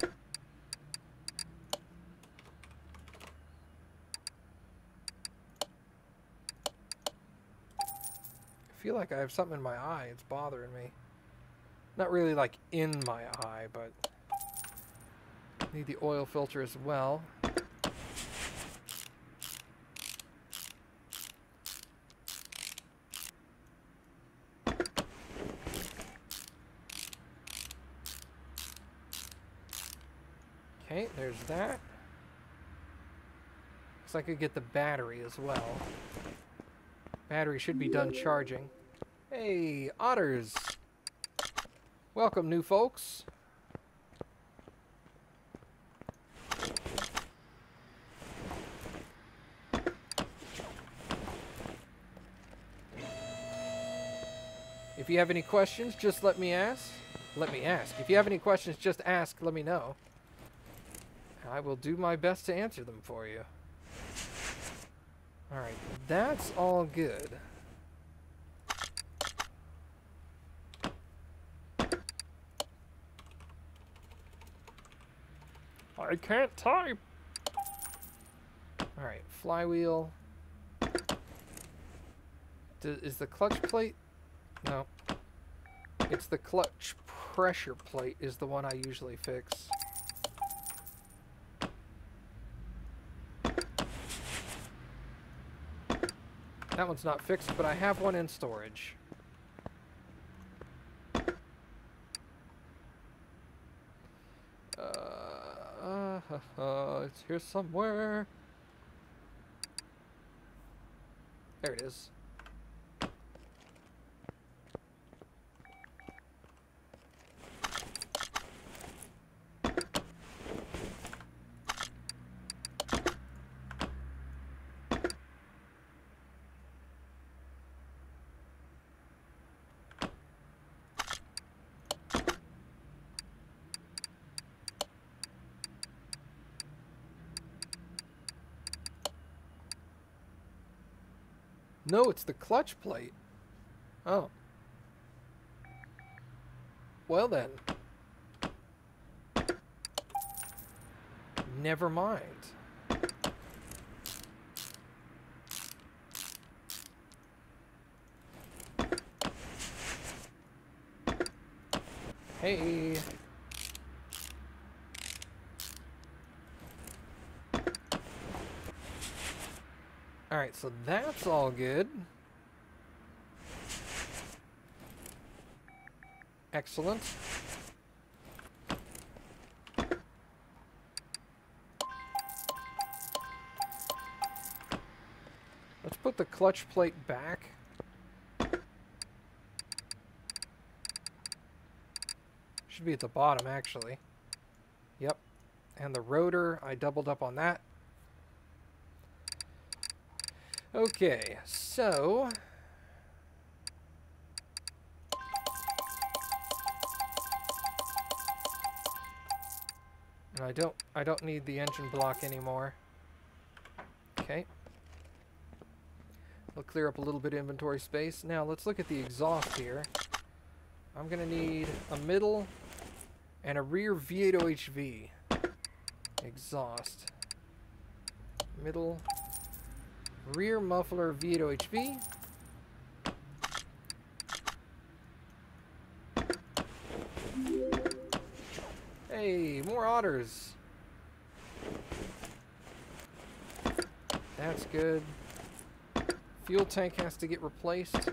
feel like I have something in my eye, it's bothering me. Not really like in my eye, but need the oil filter as well. Okay, there's that. Looks like I could get the battery as well. Battery should be done charging. Hey, otters! Welcome, new folks. If you have any questions, just let me ask. Let me ask. If you have any questions, just ask. Let me know. I will do my best to answer them for you. Alright, that's all good. I can't type. Alright, flywheel. Is the clutch plate? No. It's the clutch pressure plate is the one I usually fix. That one's not fixed, but I have one in storage. It's here somewhere. There it is. No, it's the clutch plate. Oh. Well then. Never mind. Hey. Alright, so that's all good. Excellent. Let's put the clutch plate back. Should be at the bottom, actually. Yep. And the rotor, I doubled up on that. Okay, so... and I don't need the engine block anymore. Okay. We'll clear up a little bit of inventory space. Now, let's look at the exhaust here. I'm going to need a middle and a rear V8 OHV. Exhaust. Middle... rear muffler V8 OHV. Hey, more otters. That's good. Fuel tank has to get replaced.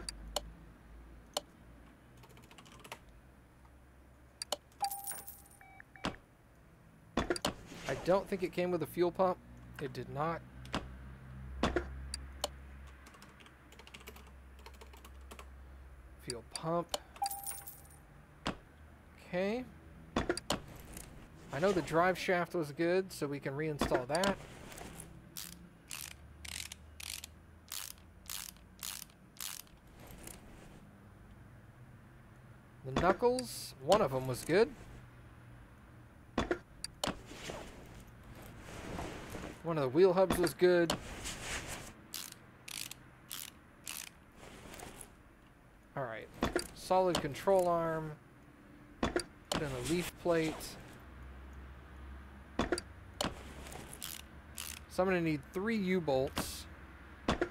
I don't think it came with a fuel pump. It did not. Fuel pump. Okay. I know the drive shaft was good, so we can reinstall that. The knuckles, one of them was good. One of the wheel hubs was good. Alright. Solid control arm. Put in a leaf plate. So I'm going to need 3 U-bolts. I'm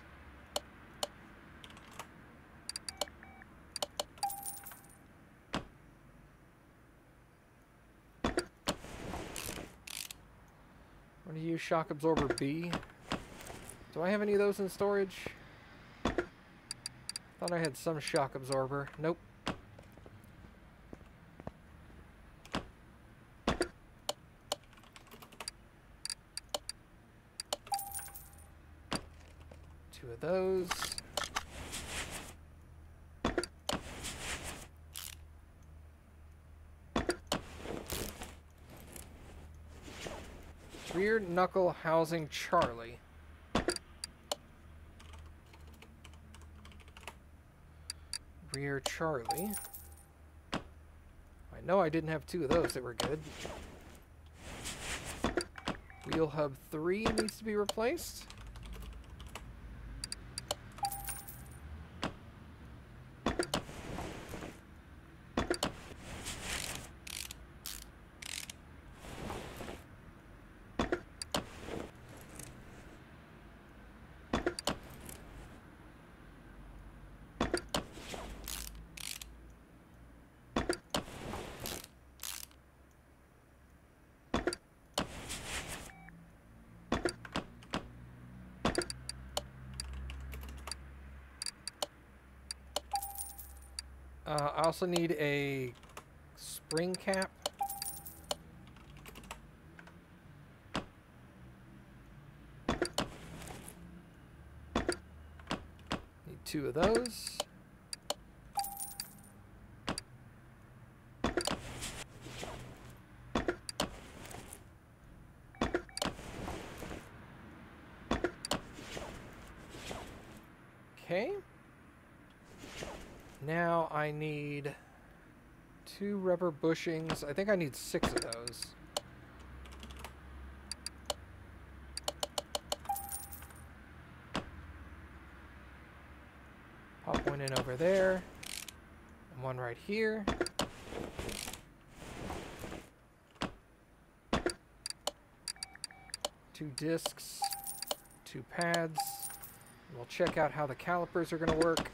going to use shock absorber B. Do I have any of those in storage? Thought I had some shock absorber. Nope. Of those. Rear knuckle housing Charlie. Rear Charlie. I know I didn't have two of those that were good. Wheel hub 3 needs to be replaced. I also need a spring cap. Need two of those. Okay. Now I need 2 rubber bushings. I think I need 6 of those. Pop one in over there. And one right here. Two discs. 2 pads. And we'll check out how the calipers are going to work.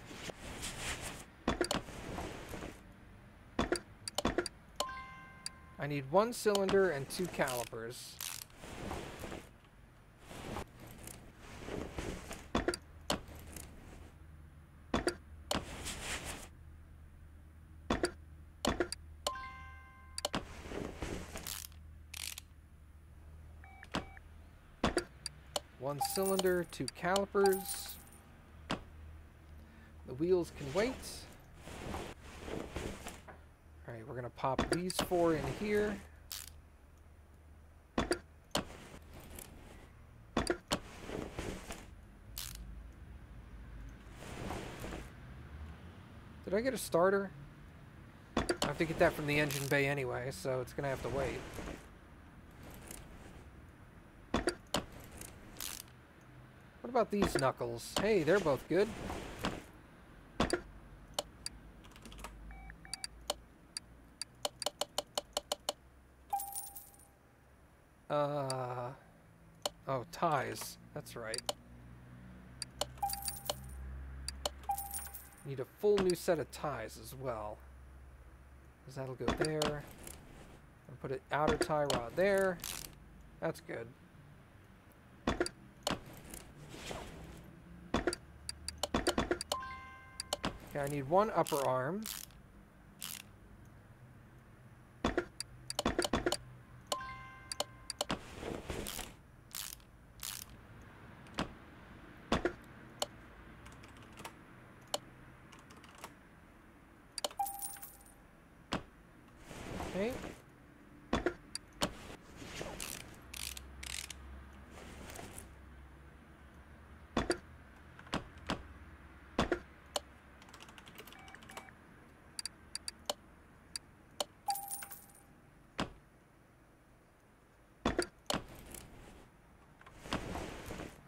I need 1 cylinder and 2 calipers. One cylinder, 2 calipers. The wheels can wait. Alright, we're going to pop these 4 in here. Did I get a starter? I have to get that from the engine bay anyway, so it's going to have to wait. What about these knuckles? Hey, they're both good. Oh, ties. That's right. Need a full new set of ties as well. Because that'll go there. I'll put an outer tie rod there. That's good. Okay, I need 1 upper arm. Okay.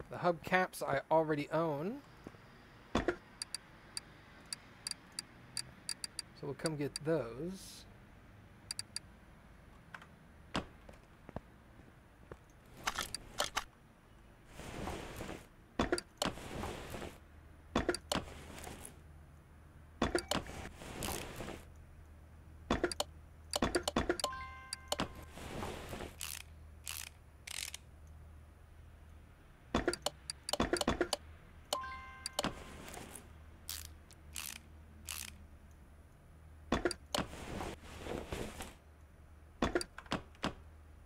The hubcaps I already own. So we'll come get those.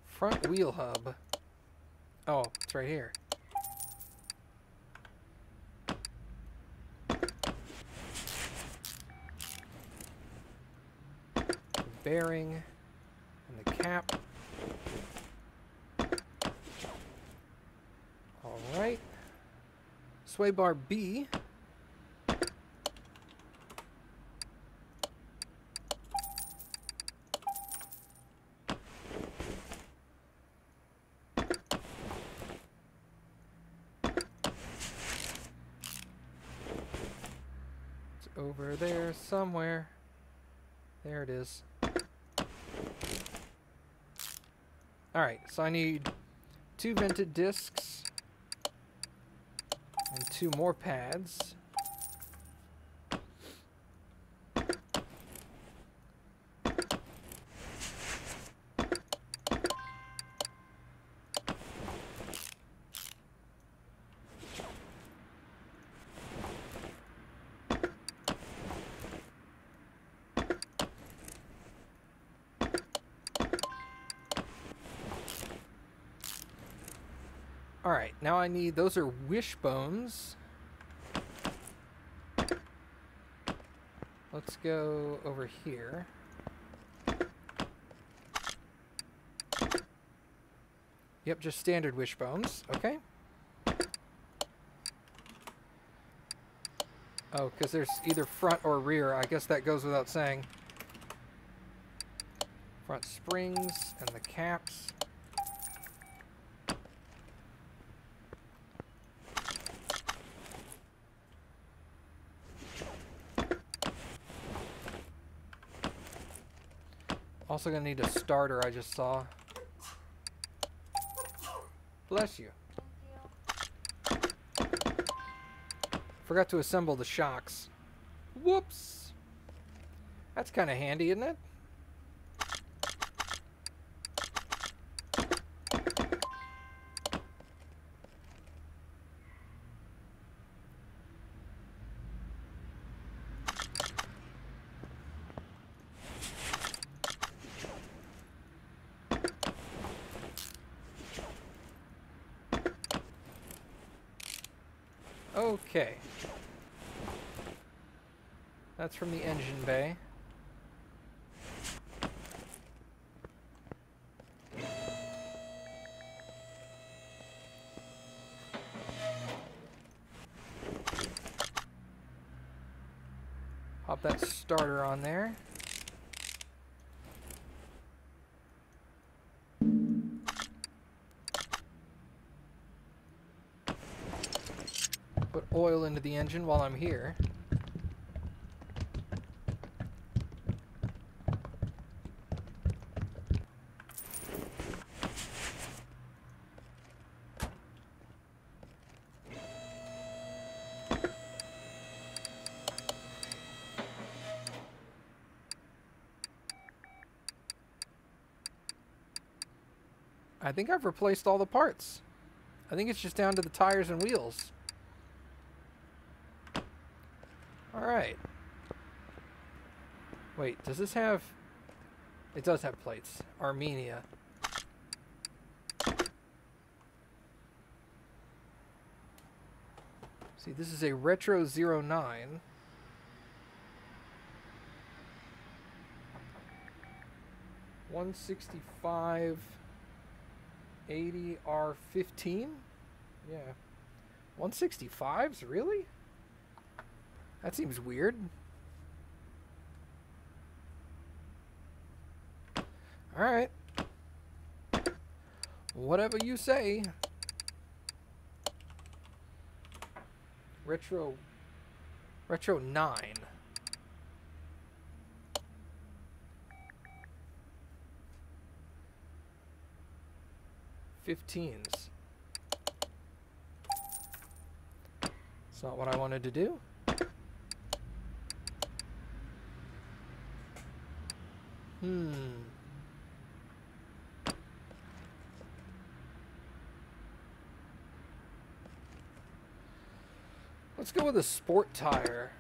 Front wheel hub. Oh, it's right here. The bearing and the cap. All right. Sway bar B. over there somewhere. There it is. Alright, so I need 2 vented discs and 2 more pads. Alright, now I need, those are wishbones. Let's go over here. Yep, just standard wishbones. Okay. Oh, because there's either front or rear. I guess that goes without saying. Front springs and the caps. Also gonna need a starter, I just saw. Bless you. Forgot to assemble the shocks. Whoops! That's kind of handy, isn't it? Okay. That's from the engine bay. Pop that starter on there. Put oil into the engine while I'm here. I think I've replaced all the parts. I think it's just down to the tires and wheels. Alright. Wait, does this have... It does have plates. Armenia. See, this is a Retro 09. $165 80 R15? Yeah. 165s? Really? That seems weird. Alright. Whatever you say. Retro 9. 15s. It's not what I wanted to do. Let's go with a sport tire.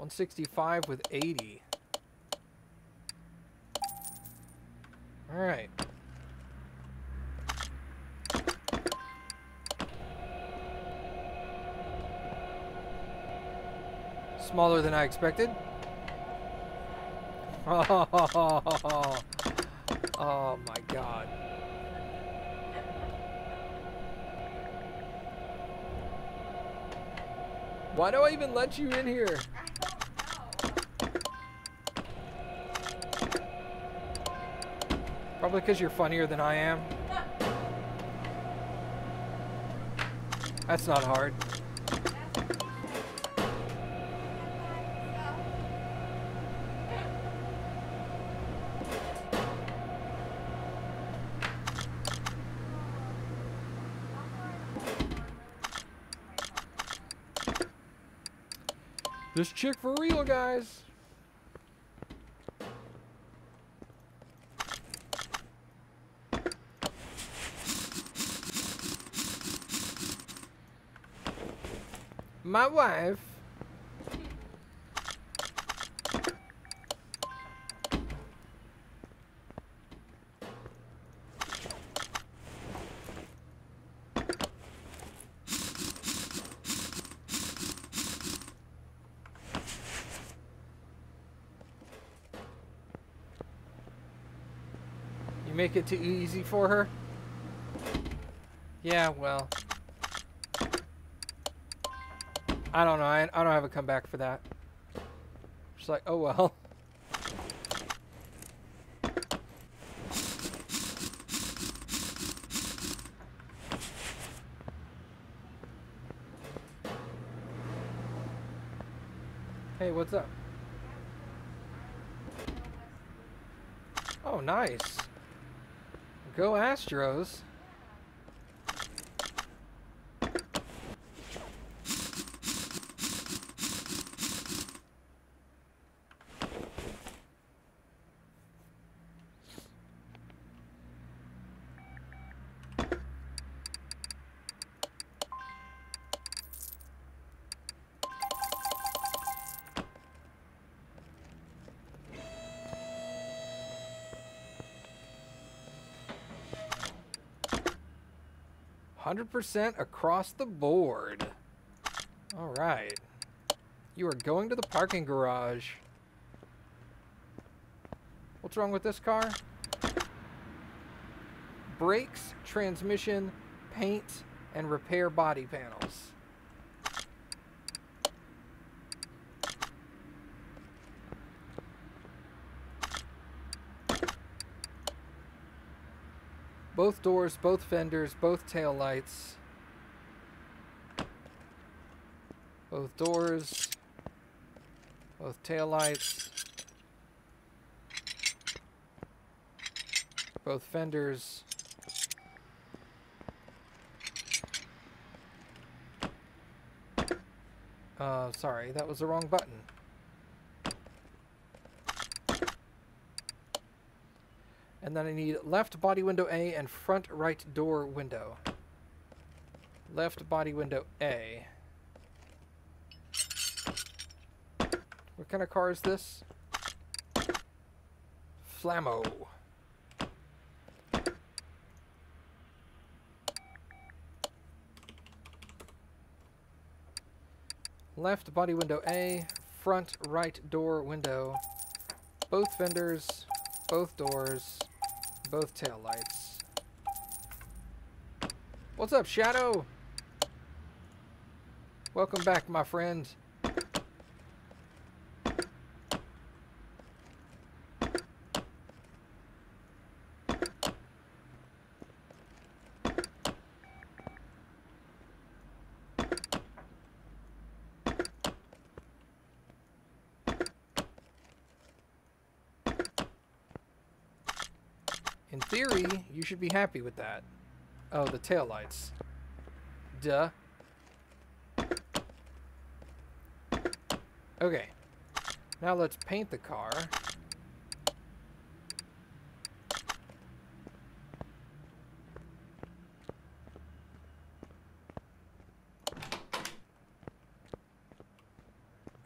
$165 with 80. All right. Smaller than I expected. Oh my God. Why do I even let you in here? Probably because you're funnier than I am. That's not hard. This chick for real, guys. My wife. You make it too easy for her? Yeah, well. I don't know. I don't have a comeback for that. Just like, oh well. Hey, what's up? Oh, nice. Go Astros. %, across the board. All right. You are going to the parking garage. What's wrong with this car? Brakes, transmission, paint, and repair body panels. Both doors, both fenders, both taillights. Both doors, both taillights. Both fenders. Sorry, that was the wrong button. And then I need left body window A and front right door window. Left body window A. What kind of car is this? Flammo. Left body window A, front right door window. Both fenders, both doors, both taillights. What's up, Shadow? Welcome back, my friend. In theory, you should be happy with that. Oh, the taillights. Duh. Okay. Now let's paint the car.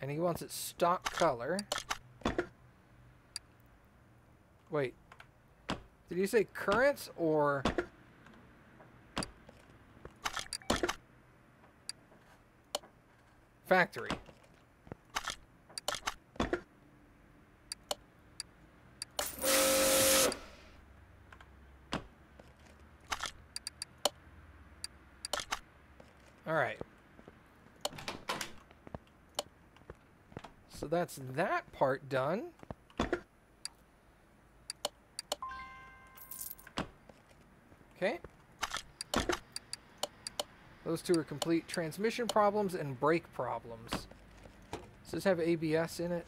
And he wants it stock color. Wait. Did you say current or... factory? Alright. So that's that part done. Okay. Those two are complete. Transmission problems and brake problems. Does this have ABS in it?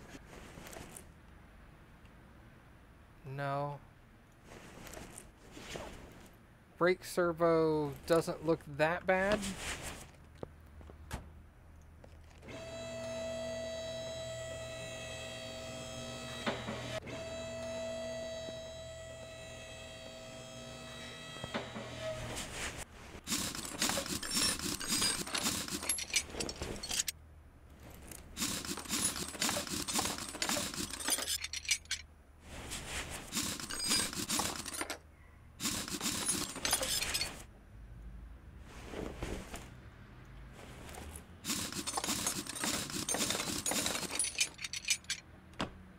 No. Brake servo doesn't look that bad.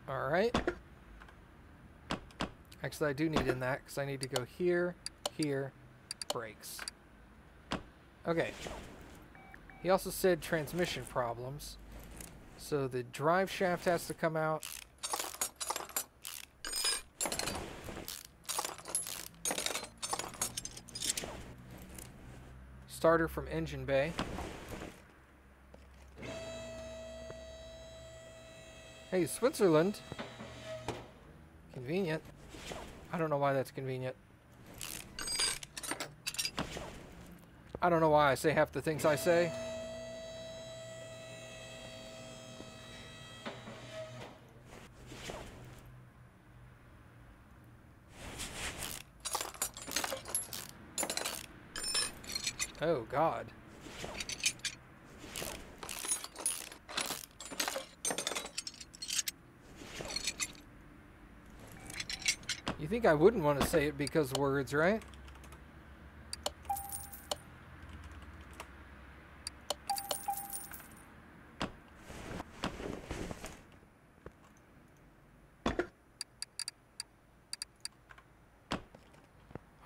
Alright. Actually, I do need in that because I need to go here, here, brakes. Okay. He also said transmission problems. So the drive shaft has to come out. Starter from engine bay. Hey, Switzerland. Convenient. I don't know why that's convenient. I don't know why I say half the things I say. Oh, God. You think I wouldn't want to say it because words, right?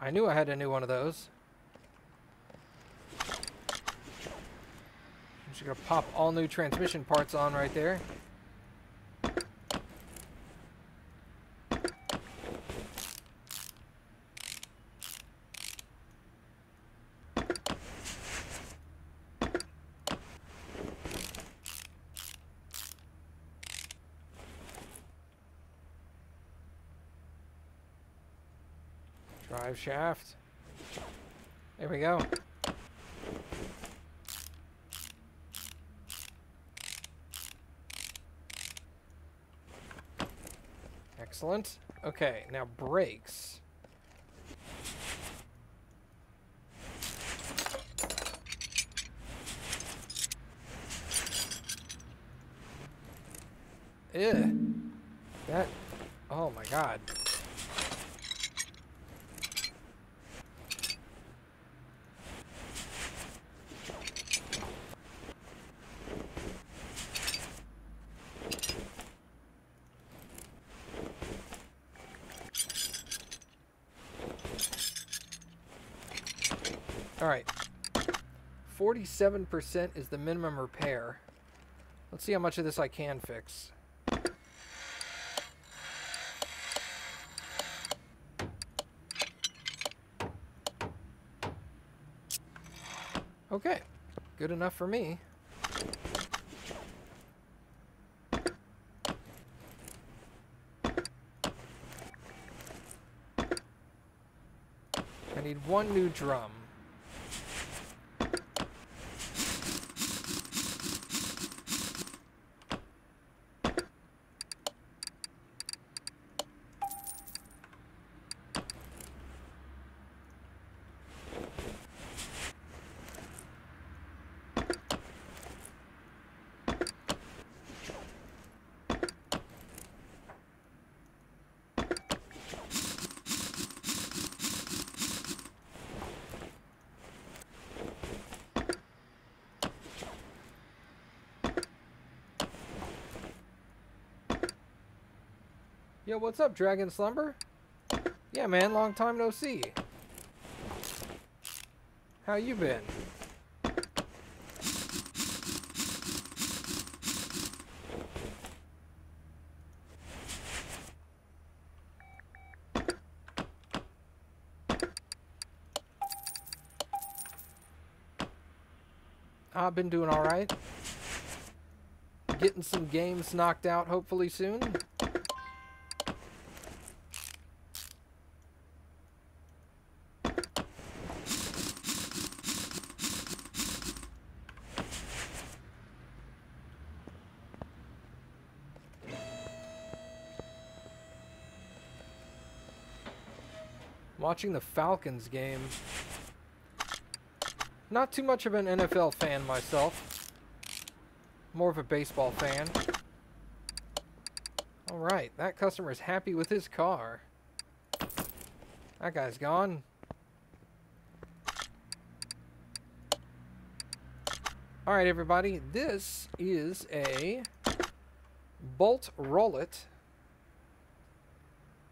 I knew I had a new one of those. I'm just gonna pop all new transmission parts on right there. Drive shaft. There we go. Excellent. Okay, now brakes. Ew. That. Oh my God. Alright, 47% is the minimum repair. Let's see how much of this I can fix. Okay, good enough for me. I need one new drum. Yo, what's up, Dragon Slumber? Yeah, man, long time no see. How you been? I've been doing all right. Getting some games knocked out hopefully soon. Watching the Falcons game. Not too much of an NFL fan myself. More of a baseball fan. Alright, that customer is happy with his car. That guy's gone. Alright, everybody. This is a bolt roll-it.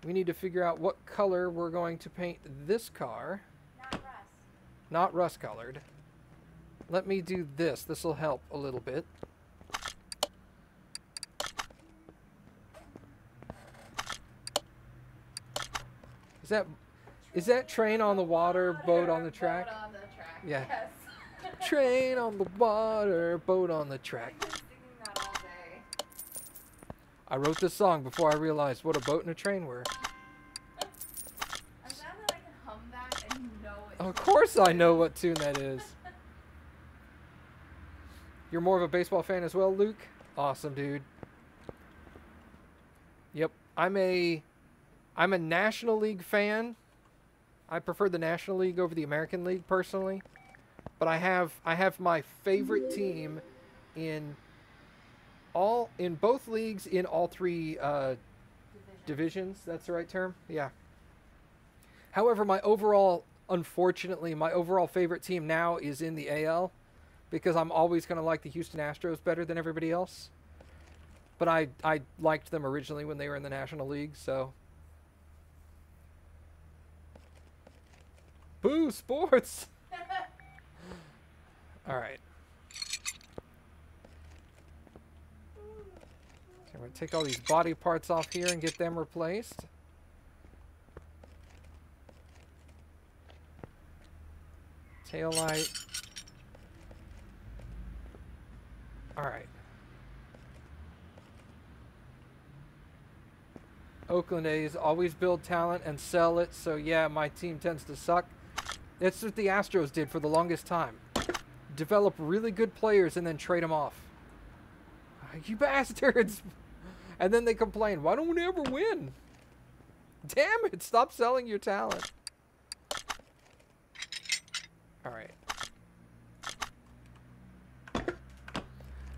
We need to figure out what color we're going to paint this car. Not rust. Not rust colored. Let me do this. This will help a little bit. Is that train on the water, boat on the track? Boat on the track. Yeah. Yes. Train on the water, boat on the track. I've been singing that all day. I wrote this song before I realized what a boat and a train were. I'm glad that I can hum that and know it. Of course I know what tune that is. You're more of a baseball fan as well, Luke? Awesome, dude. Yep. I'm a National League fan. I prefer the National League over the American League personally. But I have my favorite team in both leagues in all three divisions. That's the right term? Yeah. However, unfortunately, my overall favorite team now is in the AL because I'm always going to like the Houston Astros better than everybody else. But I liked them originally when they were in the National League, so. Boo, sports! Alright. So I'm going to take all these body parts off here and get them replaced. Tail light. Alright. Oakland A's always build talent and sell it, so yeah, my team tends to suck. That's what the Astros did for the longest time. Develop really good players and then trade them off. You bastards! And then they complain, why don't we ever win? Damn it, stop selling your talent. Alright.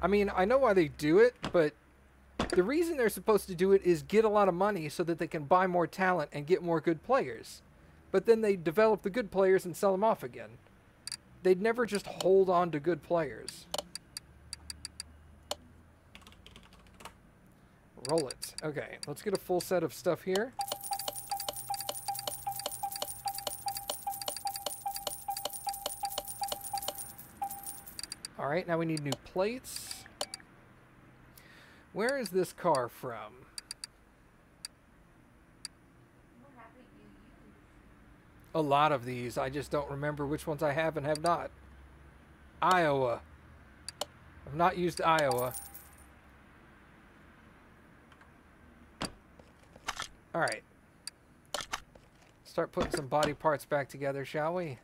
I mean, I know why they do it, but the reason they're supposed to do it is get a lot of money so that they can buy more talent and get more good players. But then they develop the good players and sell them off again. They'd never just hold on to good players. Roll it. Okay, let's get a full set of stuff here. Alright, now we need new plates. Where is this car from? What happened you used? A lot of these. I just don't remember which ones I have and have not. Iowa. I've not used Iowa. Alright. Start putting some body parts back together, shall we?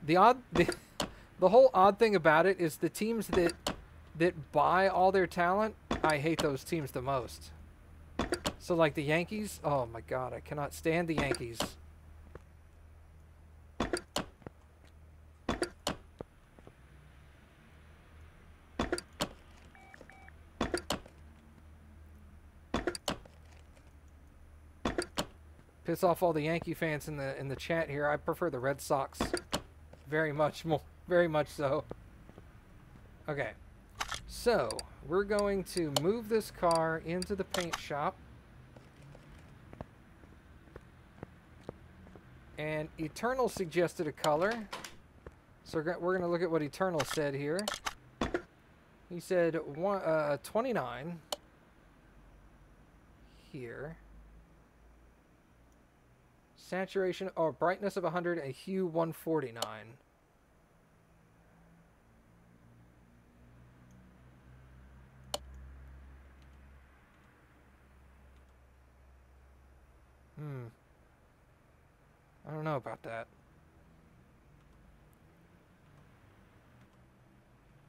The whole odd thing about it is the teams that buy all their talent, I hate those teams the most. So like the Yankees, oh my god, I cannot stand the Yankees. Piss off all the Yankee fans in the chat here. I prefer the Red Sox. Very much so. Okay. So, we're going to move this car into the paint shop. And Eternal suggested a color. So we're going to look at what Eternal said here. He said 29 here. Saturation or brightness of 100 and hue 149. I don't know about that.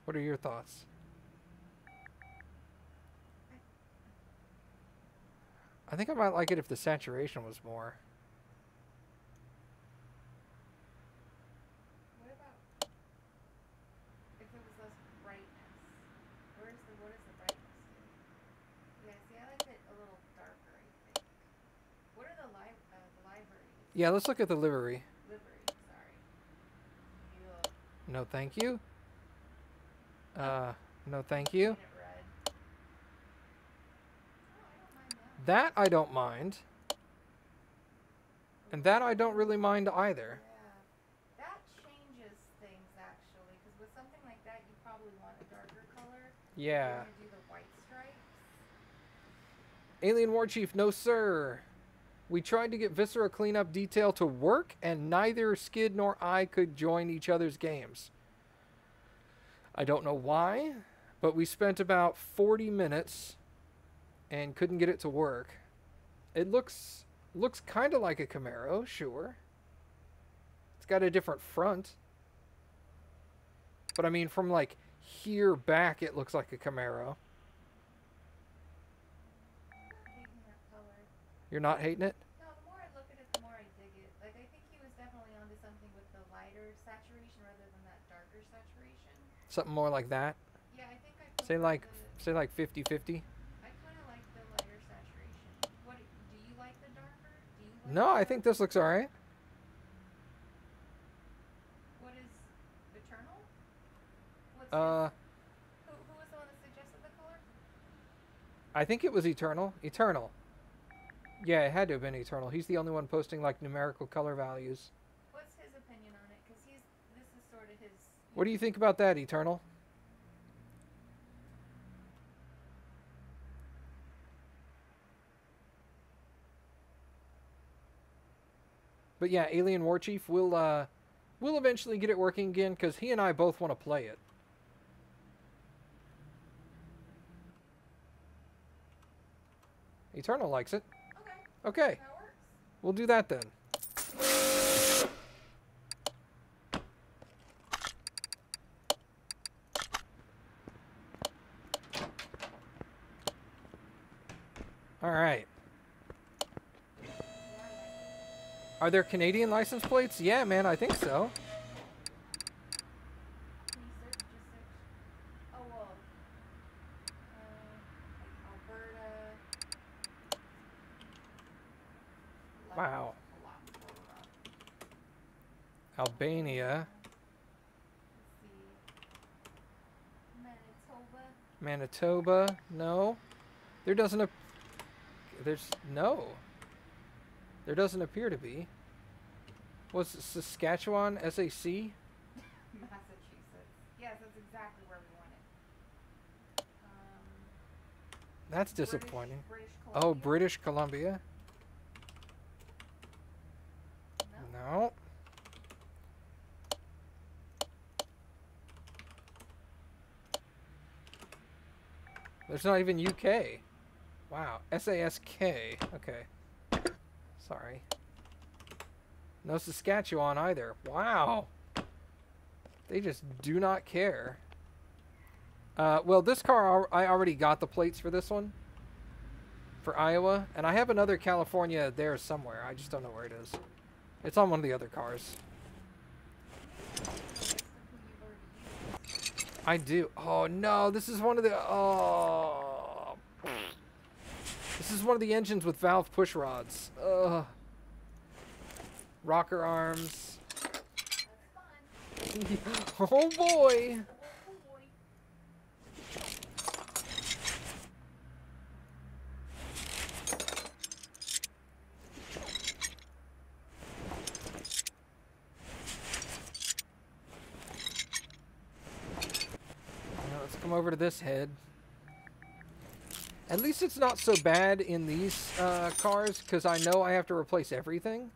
What are your thoughts? I think I might like it if the saturation was more. What about if it was less brightness? What is the brightness do? Yeah, see, I like it a little darker, I think. What are the libraries? Yeah, let's look at the livery. Livery, sorry. Ugh. No, thank you. No, thank you. Paint it red. Oh, I don't mind that. That I don't mind. And that I don't really mind either. Yeah. That changes things, actually, because with something like that, you probably want a darker color. Yeah. You want to do the white stripes. Alien War Chief, no sir. We tried to get Viscera cleanup detail to work, and neither Skid nor I could join each other's games. I don't know why, but we spent about 40 minutes and couldn't get it to work. It looks kind of like a Camaro, sure. It's got a different front. But I mean, from like here back, it looks like a Camaro. Hating that color. You're not hating it? No, the more I look at it, the more I dig it. Like, I think he was definitely onto something with the lighter saturation rather than that darker saturation. Something more like that? Yeah, I think I Say prefer like 50-50? I kind of like the lighter saturation. What do you like the darker? Do you like No, I think this looks alright. What is Eternal? What's who was the one that suggested the color? I think it was Eternal. Eternal. Yeah, it had to have been Eternal. He's the only one posting like numerical color values. What's his opinion on it? Because this is sort of his. What do you think about that, Eternal? But yeah, Alien War Chief will eventually get it working again because he and I both want to play it. Eternal likes it. Okay. Okay, That works. we'll do that then. All right. Are there Canadian license plates? Yeah, man, I think so. Can you search? Just search. Oh well. Like Alberta. Wow. A lot further up. Albania, Let's see. Manitoba. Manitoba. No, there doesn't. There's no. There doesn't appear to be. Was Saskatchewan SAC? Massachusetts. Yes, that's exactly where we want it. That's disappointing. British Oh, Columbia? British Columbia. No. No. There's not even UK. Wow. SASK. Okay. Sorry. No Saskatchewan either. Wow. They just do not care. Well, this car, I already got the plates for this one. For Iowa. And I have another California there somewhere. I just don't know where it is. It's on one of the other cars. I do. Oh, no. This is one of the... Oh. This is one of the engines with valve push rods. Ugh. Rocker arms. That's fun. Oh, boy. Oh boy. come over to this head. At least it's not so bad in these cars, because I know I have to replace everything.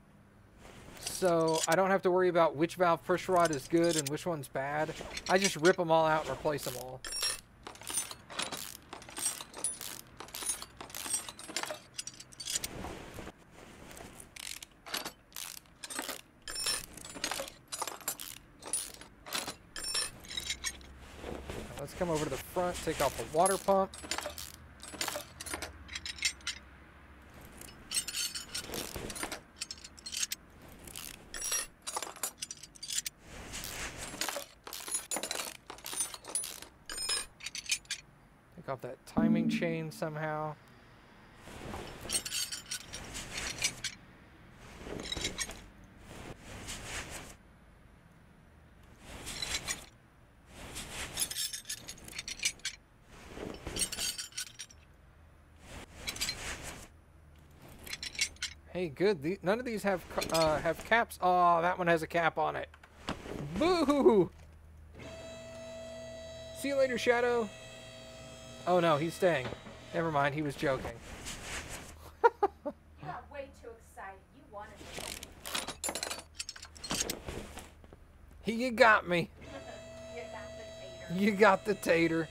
So I don't have to worry about which valve push rod is good and which one's bad. I just rip them all out and replace them all. Let's come over to the front, take off the water pump. Take off that timing chain somehow. Hey, good. None of these have caps. Oh, that one has a cap on it. Boo! See you later, Shadow. Oh no, he's staying. Never mind, he was joking. You got way too excited. You wanted it. You got me. You got the tater. You got the tater.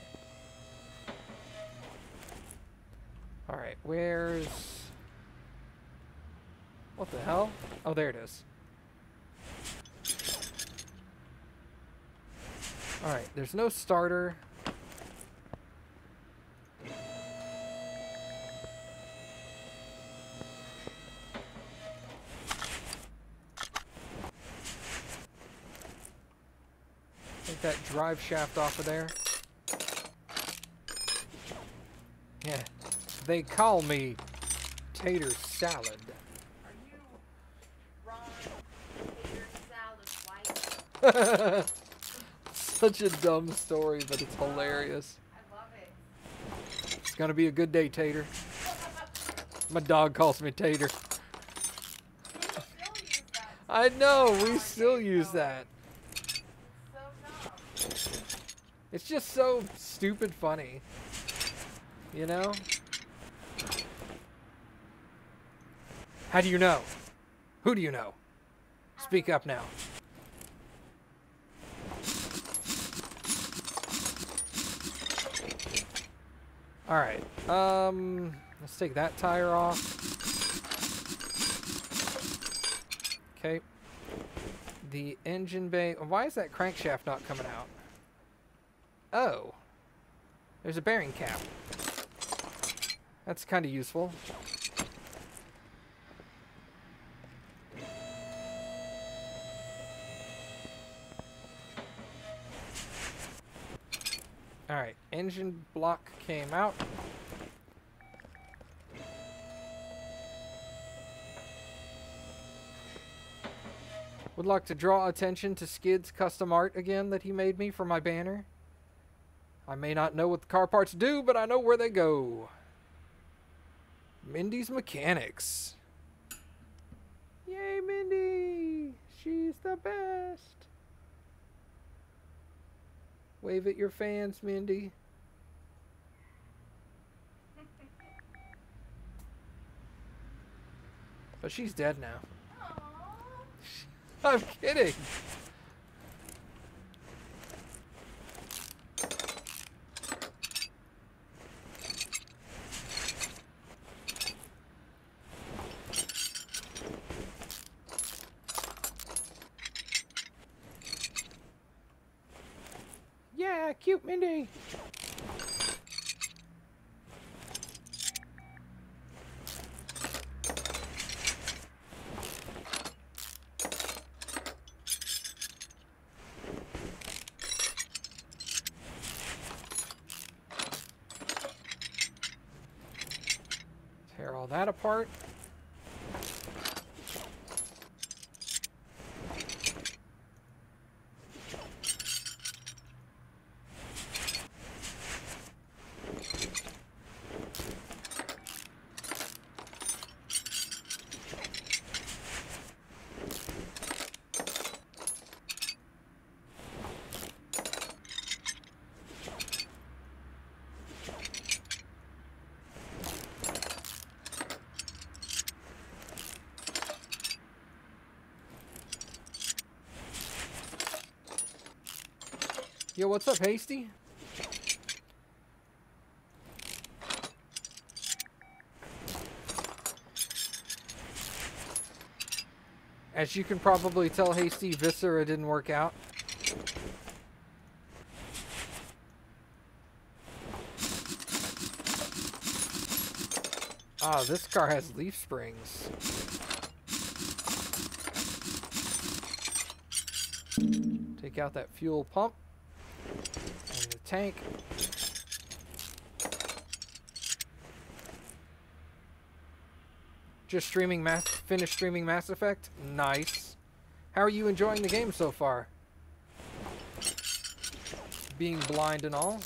Alright, where's... What the hell? Oh, there it is. Alright, there's no starter. Take that drive shaft off of there. Yeah, they call me Tater Salad. Are you Ron Tater Salad White? Such a dumb story, but it's hilarious. I love it. It's gonna be a good day, Tater. My dog calls me Tater. We still use that. I know, we still use that. So dumb. It's just so stupid funny. You know? How do you know? Who do you know? Speak up now. Alright, let's take that tire off. Okay. The engine bay, why is that crankshaft not coming out? Oh. There's a bearing cap. That's kind of useful. Alright, engine block came out. Would like to draw attention to Skid's custom art again that he made me for my banner. I may not know what the car parts do, but I know where they go. Mindy's Mechanics. Yay, Mindy! She's the best. Wave at your fans, Mindy. But she's dead now. I'm kidding. Yeah, cute Mindy. Tear all that apart. Yo, what's up, Hasty? As you can probably tell, Hasty, Viscera didn't work out. Ah, this car has leaf springs. Take out that fuel pump and the tank. Just finished streaming Mass Effect? Nice. How are you enjoying the game so far? Being blind and all?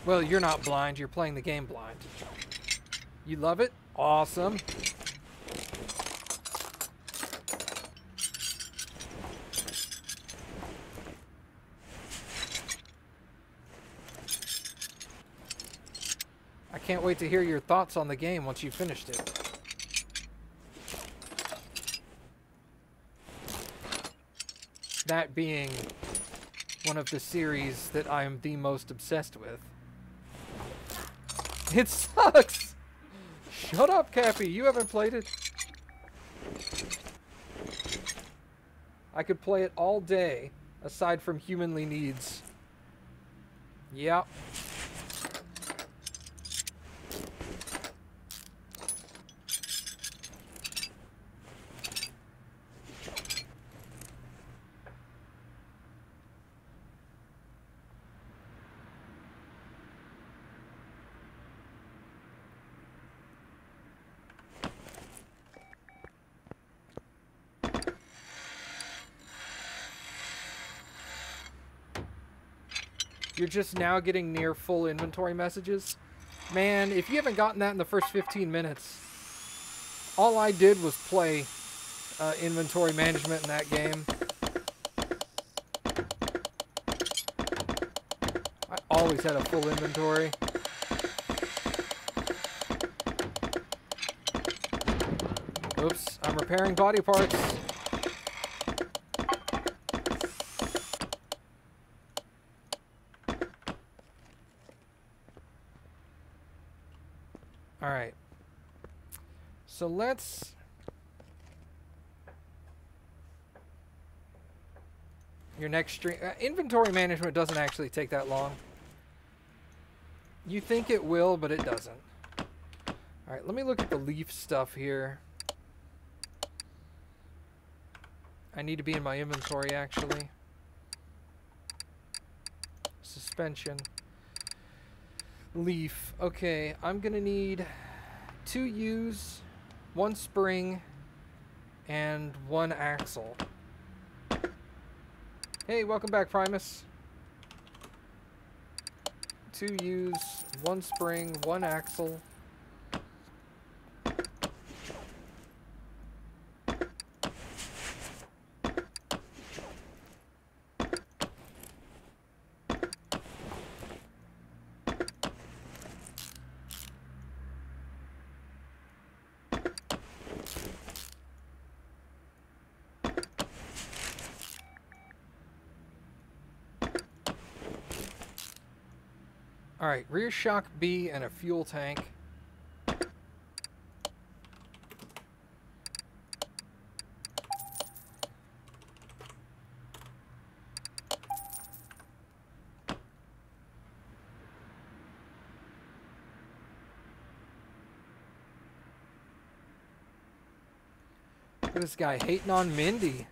Well, you're not blind, you're playing the game blind. You love it? Awesome. I can't wait to hear your thoughts on the game once you've finished it. That being one of the series that I am the most obsessed with. It sucks! Shut up, Cappy. You haven't played it. I could play it all day, aside from Humanly Needs. Yep. You're just now getting near full inventory messages? Man, if you haven't gotten that in the first 15 minutes, all I did was play inventory management in that game. I always had a full inventory. Oops, I'm repairing body parts. Alright, so let's... Your next stream... inventory management doesn't actually take that long. You think it will, but it doesn't. Alright, let me look at the leaf stuff here. I need to be in my inventory, actually. Suspension. Leaf. Okay, I'm gonna need 2 U's, 1 spring, and 1 axle. Hey, welcome back, Primus. 2 U's, 1 spring, 1 axle. Alright, rear shock B and a fuel tank. Look at this guy hating on Mindy.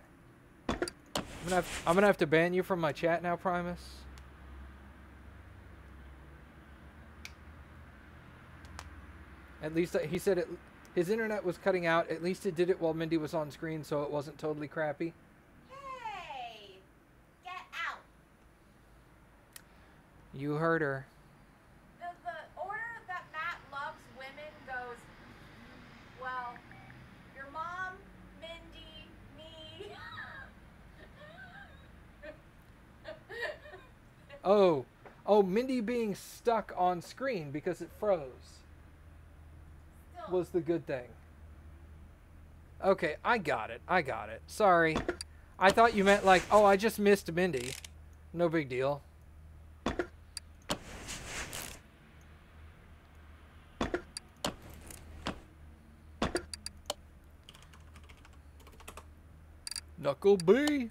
I'm gonna have to ban you from my chat now, Primus. At least he said his internet was cutting out. At least it did it while Mindy was on screen, so it wasn't totally crappy. Hey! Get out! You heard her. The order that Matt loves women goes, well, your mom, Mindy, me. Oh, Mindy being stuck on screen because it froze was the good thing. Okay, I got it. I got it. Sorry. I thought you meant like, oh, I just missed Mindy. No big deal. Knuckle B.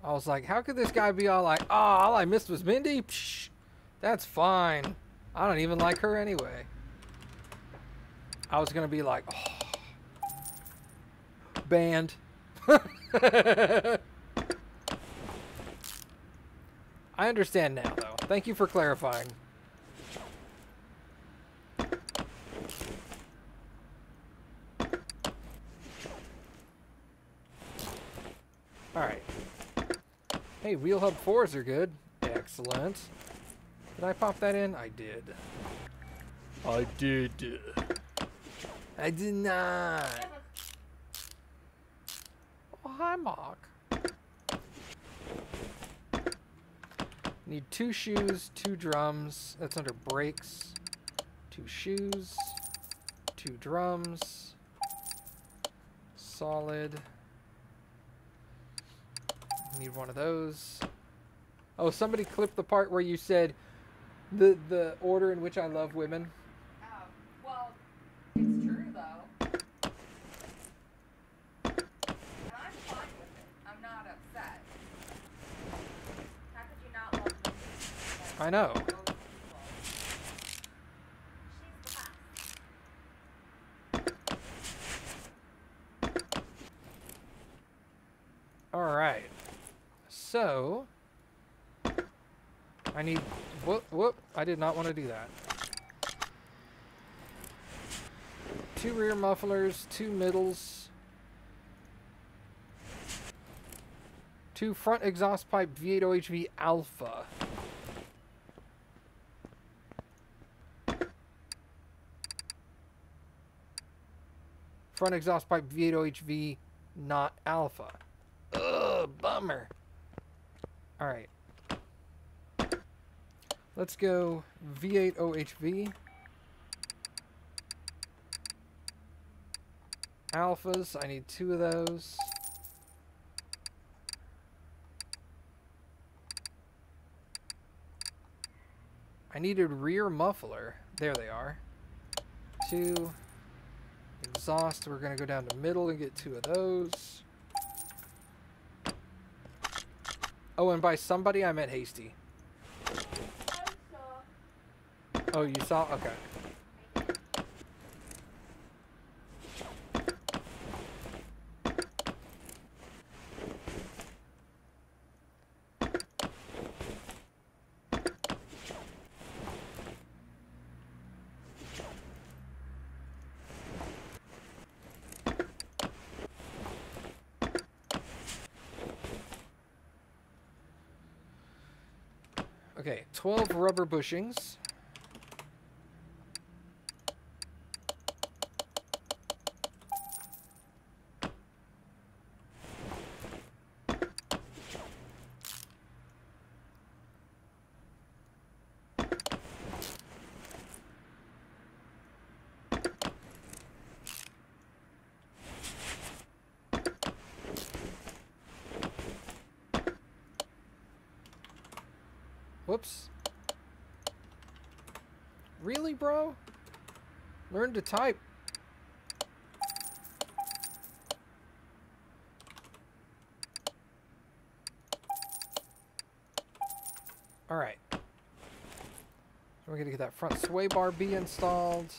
I was like, how could this guy be all like, oh, all I missed was Mindy? Psh, that's fine. I don't even like her anyway. I was going to be like, oh, banned. I understand now, though. Thank you for clarifying. Alright. Hey, wheel hub 4s are good. Excellent. Did I pop that in? I did. I did. I did not. Oh, hi, Mark. Need 2 shoes, 2 drums. That's under brakes. 2 shoes, 2 drums. Solid. Need one of those. Oh, somebody clipped the part where you said the order in which I love women. Oh, well, it's true though. And I'm fine with it. I'm not upset. How could you not love me? I know. She's the best. All right. So I need whoop. I did not want to do that. 2 rear mufflers, 2 middles, 2 front exhaust pipe V8 OHV alpha. Front exhaust pipe V8 OHV not alpha. Ugh, bummer. All right. Let's go V8 OHV. Alphas, I need 2 of those. I needed rear muffler. There they are. 2. Exhaust, we're going to go down to middle and get 2 of those. Oh, and by somebody, I meant Hasty. Oh, you saw? Okay. Okay, 12 rubber bushings. Whoops. Really, bro? Learn to type. Alright. So we're going to get that front sway bar B installed.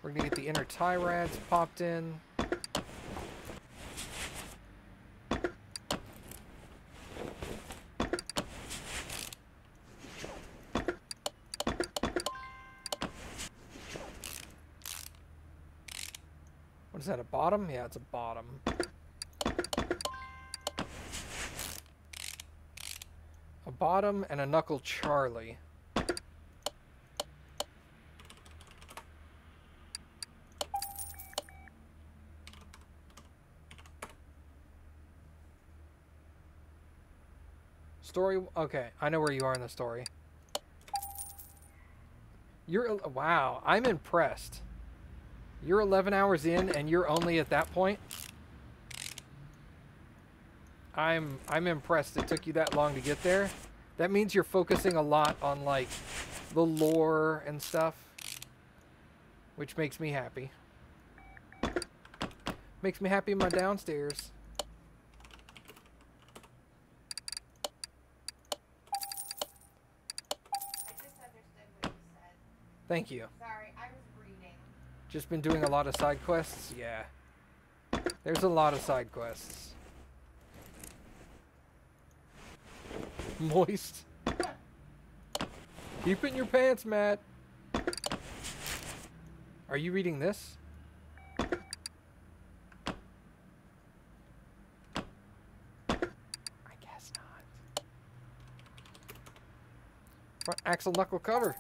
We're going to get the inner tie rads popped in. What is that, a bottom? Yeah, it's a bottom. A bottom and a knuckle Charlie. Story, okay, I know where you are in the story. You're, wow, I'm impressed. You're 11 hours in and you're only at that point? I'm impressed it took you that long to get there. That means you're focusing a lot on, like, the lore and stuff, which makes me happy. Makes me happy in my downstairs. I just understood what you said. Thank you. Sorry, I was reading. Just been doing a lot of side quests? Yeah. There's a lot of side quests. Moist. Keep it in your pants, Matt. Are you reading this? I guess not. Front axle knuckle cover.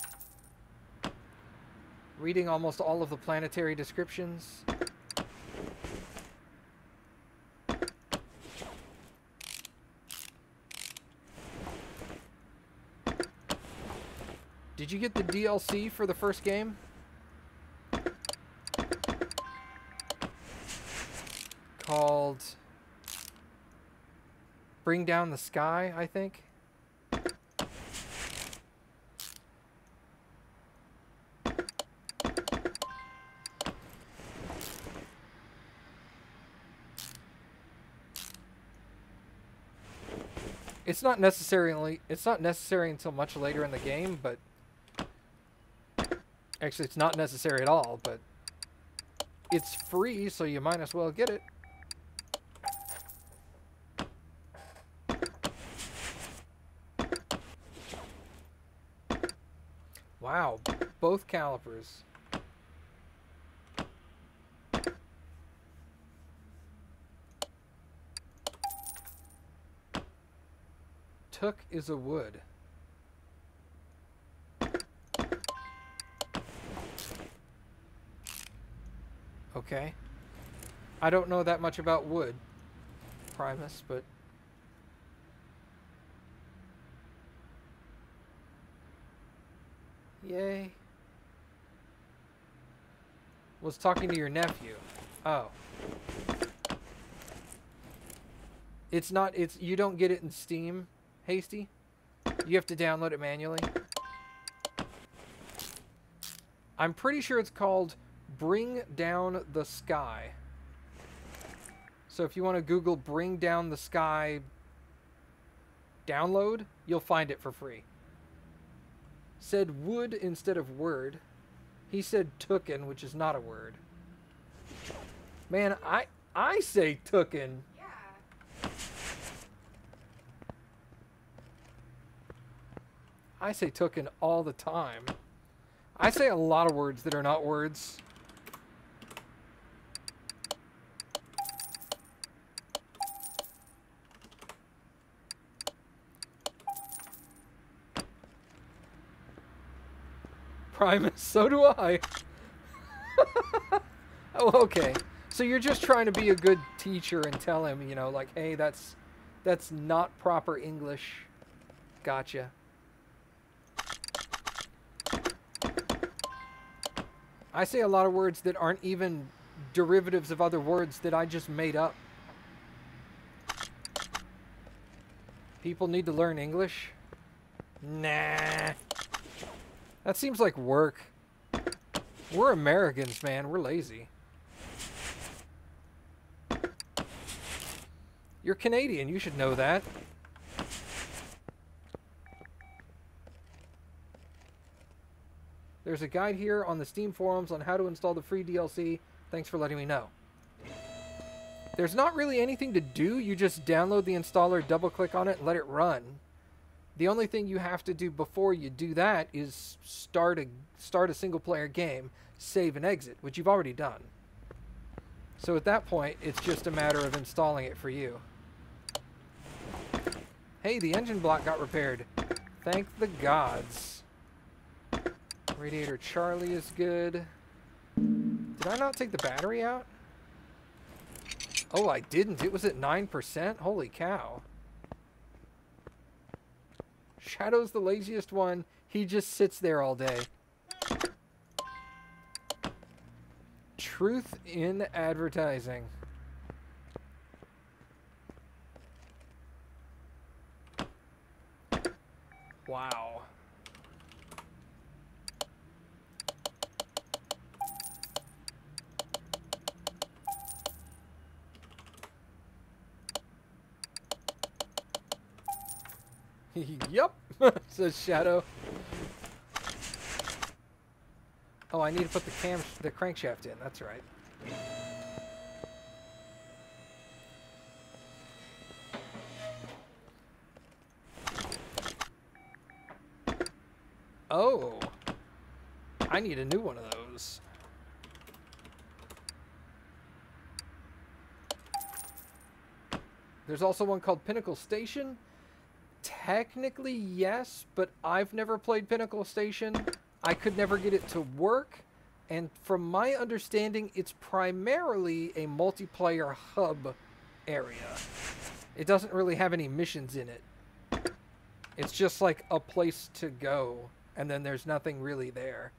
Reading almost all of the planetary descriptions. Did you get the DLC for the first game? Called Bring Down the Sky, I think. It's not necessary until much later in the game, but actually it's not necessary at all, but it's free, so you might as well get it. Wow, both calipers. Took is a wood. Okay. I don't know that much about wood, Primus, but... Yay. Was talking to your nephew. Oh. It's not, you don't get it in Steam, Hasty. You have to download it manually. I'm pretty sure it's called Bring Down the Sky. So if you want to Google Bring Down the Sky download, you'll find it for free. Said wood instead of word. He said tooken, which is not a word. Man, I say tooken. Yeah. I say tooken all the time. I say a lot of words that are not words. Primus, so do I. Oh, okay. So you're just trying to be a good teacher and tell him, you know, like, hey, that's not proper English. Gotcha. I say a lot of words that aren't even derivatives of other words that I just made up. People need to learn English? Nah. That seems like work. We're Americans, man. We're lazy. You're Canadian. You should know that. There's a guide here on the Steam forums on how to install the free DLC. Thanks for letting me know. There's not really anything to do. You just download the installer, double-click on it, and let it run. The only thing you have to do before you do that is start a single-player game, save and exit, which you've already done. So at that point, it's just a matter of installing it for you. Hey, the engine block got repaired. Thank the gods. Radiator Charlie is good. Did I not take the battery out? Oh, I didn't. It was at 9%? Holy cow. Shadow's the laziest one. He just sits there all day. Truth in advertising. Wow. Yup, says Shadow. Oh, I need to put the crankshaft in. That's right. Oh, I need a new one of those. There's also one called Pinnacle Station. Technically, yes, but I've never played Pinnacle Station. I could never get it to work. And from my understanding, it's primarily a multiplayer hub area. It doesn't really have any missions in it. It's just like a place to go, and then there's nothing really there.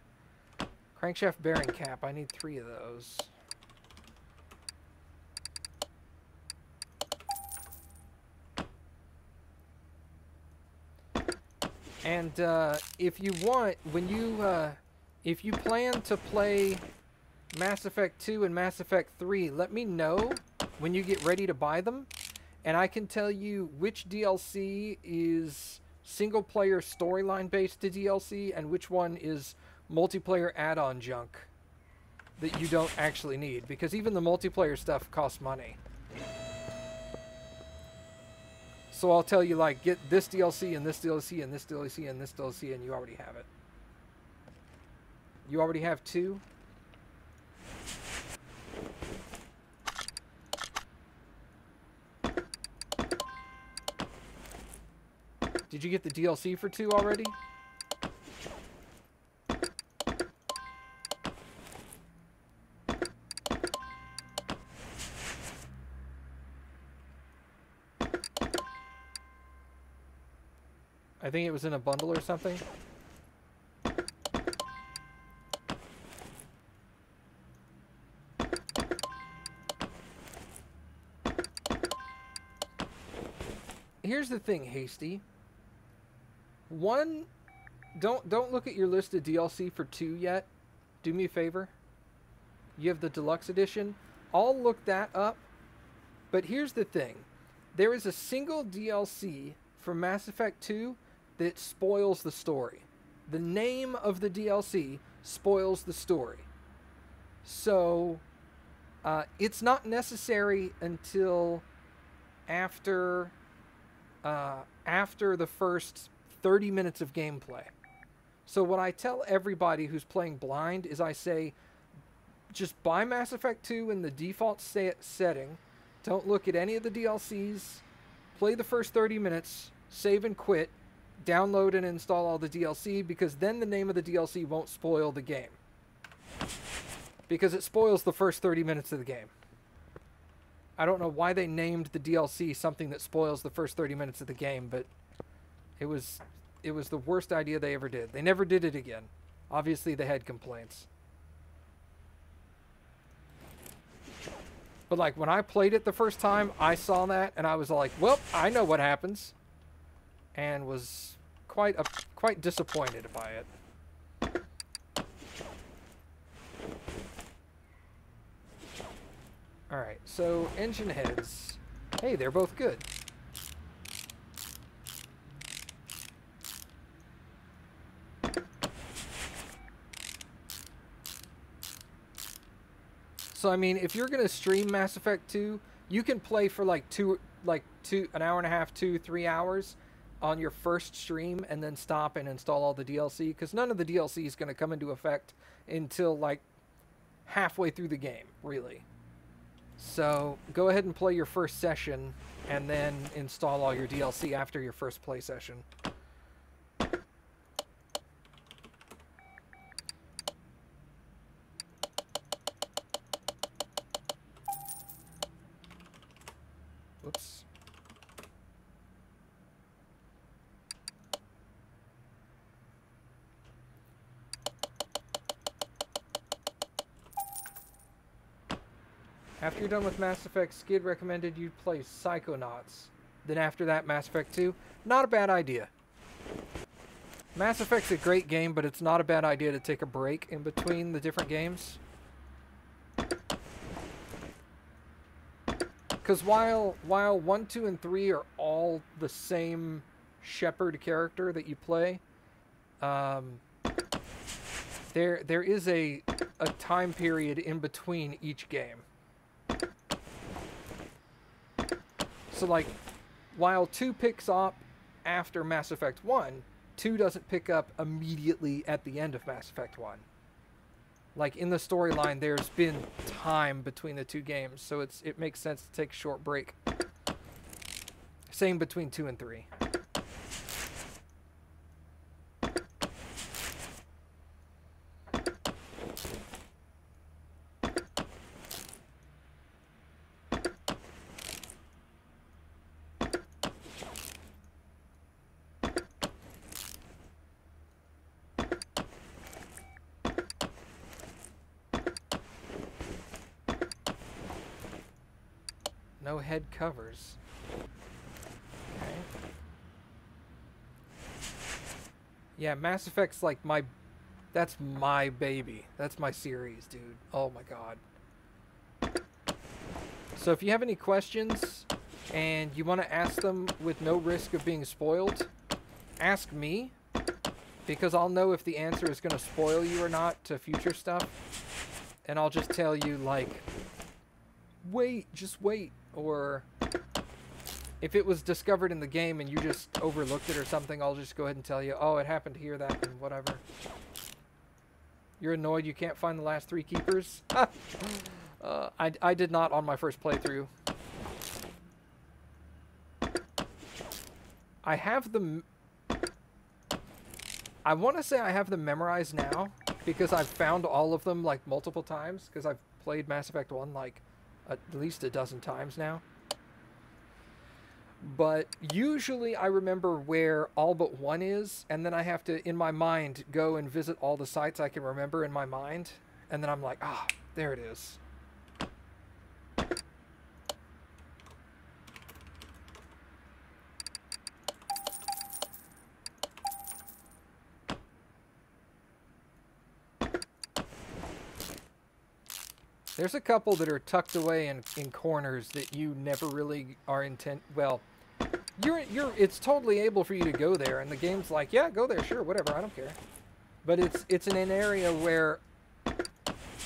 Crankshaft bearing cap, I need 3 of those. And if you want, if you plan to play Mass Effect 2 and Mass Effect 3, let me know when you get ready to buy them, and I can tell you which DLC is single-player storyline-based to DLC and which one is multiplayer add-on junk that you don't actually need, because even the multiplayer stuff costs money. So I'll tell you, like, get this DLC and this DLC and this DLC and this DLC, and you already have it. You already have 2? Did you get the DLC for 2 already? I think it was in a bundle or something. Here's the thing, Hasty. One, don't look at your list of DLC for 2 yet. Do me a favor. You have the deluxe edition. I'll look that up. But here's the thing. There is a single DLC for Mass Effect 2 that spoils the story. The name of the DLC spoils the story. So, it's not necessary until after the first 30 minutes of gameplay. So what I tell everybody who's playing blind is I say, just buy Mass Effect 2 in the default setting. Don't look at any of the DLCs. Play the first 30 minutes, save and quit, download and install all the DLC, because then the name of the DLC won't spoil the game. Because it spoils the first 30 minutes of the game. I don't know why they named the DLC something that spoils the first 30 minutes of the game, but it was the worst idea they ever did. They never did it again. Obviously, they had complaints. But like when I played it the first time, I saw that and I was like, "Well, I know what happens," and was quite disappointed by it. All right, so engine heads. Hey, they're both good. So I mean, if you're gonna stream Mass Effect 2, you can play for like an hour and a half, 3 hours on your first stream, and then stop and install all the DLC, because none of the DLC is gonna come into effect until like halfway through the game, really. So go ahead and play your first session, and then install all your DLC after your first play session. Whoops. After you're done with Mass Effect, Skid recommended you play Psychonauts. Then after that, Mass Effect 2. Not a bad idea. Mass Effect's a great game, but it's not a bad idea to take a break in between the different games. Because while 1, 2, and 3 are all the same Shepard character that you play, there is a time period in between each game. So like, while 2 picks up after Mass Effect 1, 2 doesn't pick up immediately at the end of Mass Effect 1. Like, in the storyline, there's been time between the 2 games, so it makes sense to take a short break. Same between 2 and 3. No head covers. Okay. Yeah, Mass Effect's like that's my baby. That's my series, dude. Oh my god. So if you have any questions and you want to ask them with no risk of being spoiled, ask me, because I'll know if the answer is going to spoil you or not to future stuff. And I'll just tell you, like, wait, just wait. Or if it was discovered in the game and you just overlooked it or something, I'll just go ahead and tell you, oh, it happened here, that, and whatever. You're annoyed you can't find the last 3 keepers? I did not on my first playthrough. I have them... I want to say I have them memorized now, because I've found all of them, like, multiple times, because I've played Mass Effect 1, like, at least a dozen times now. But usually I remember where all but 1 is, and then I have to, in my mind, go and visit all the sites I can remember in my mind, and then I'm like, ah, there it is. There's a couple that are tucked away in corners that you never really are well, it's totally able for you to go there, and the game's like, yeah, go there, sure, whatever, I don't care. But it's in an area where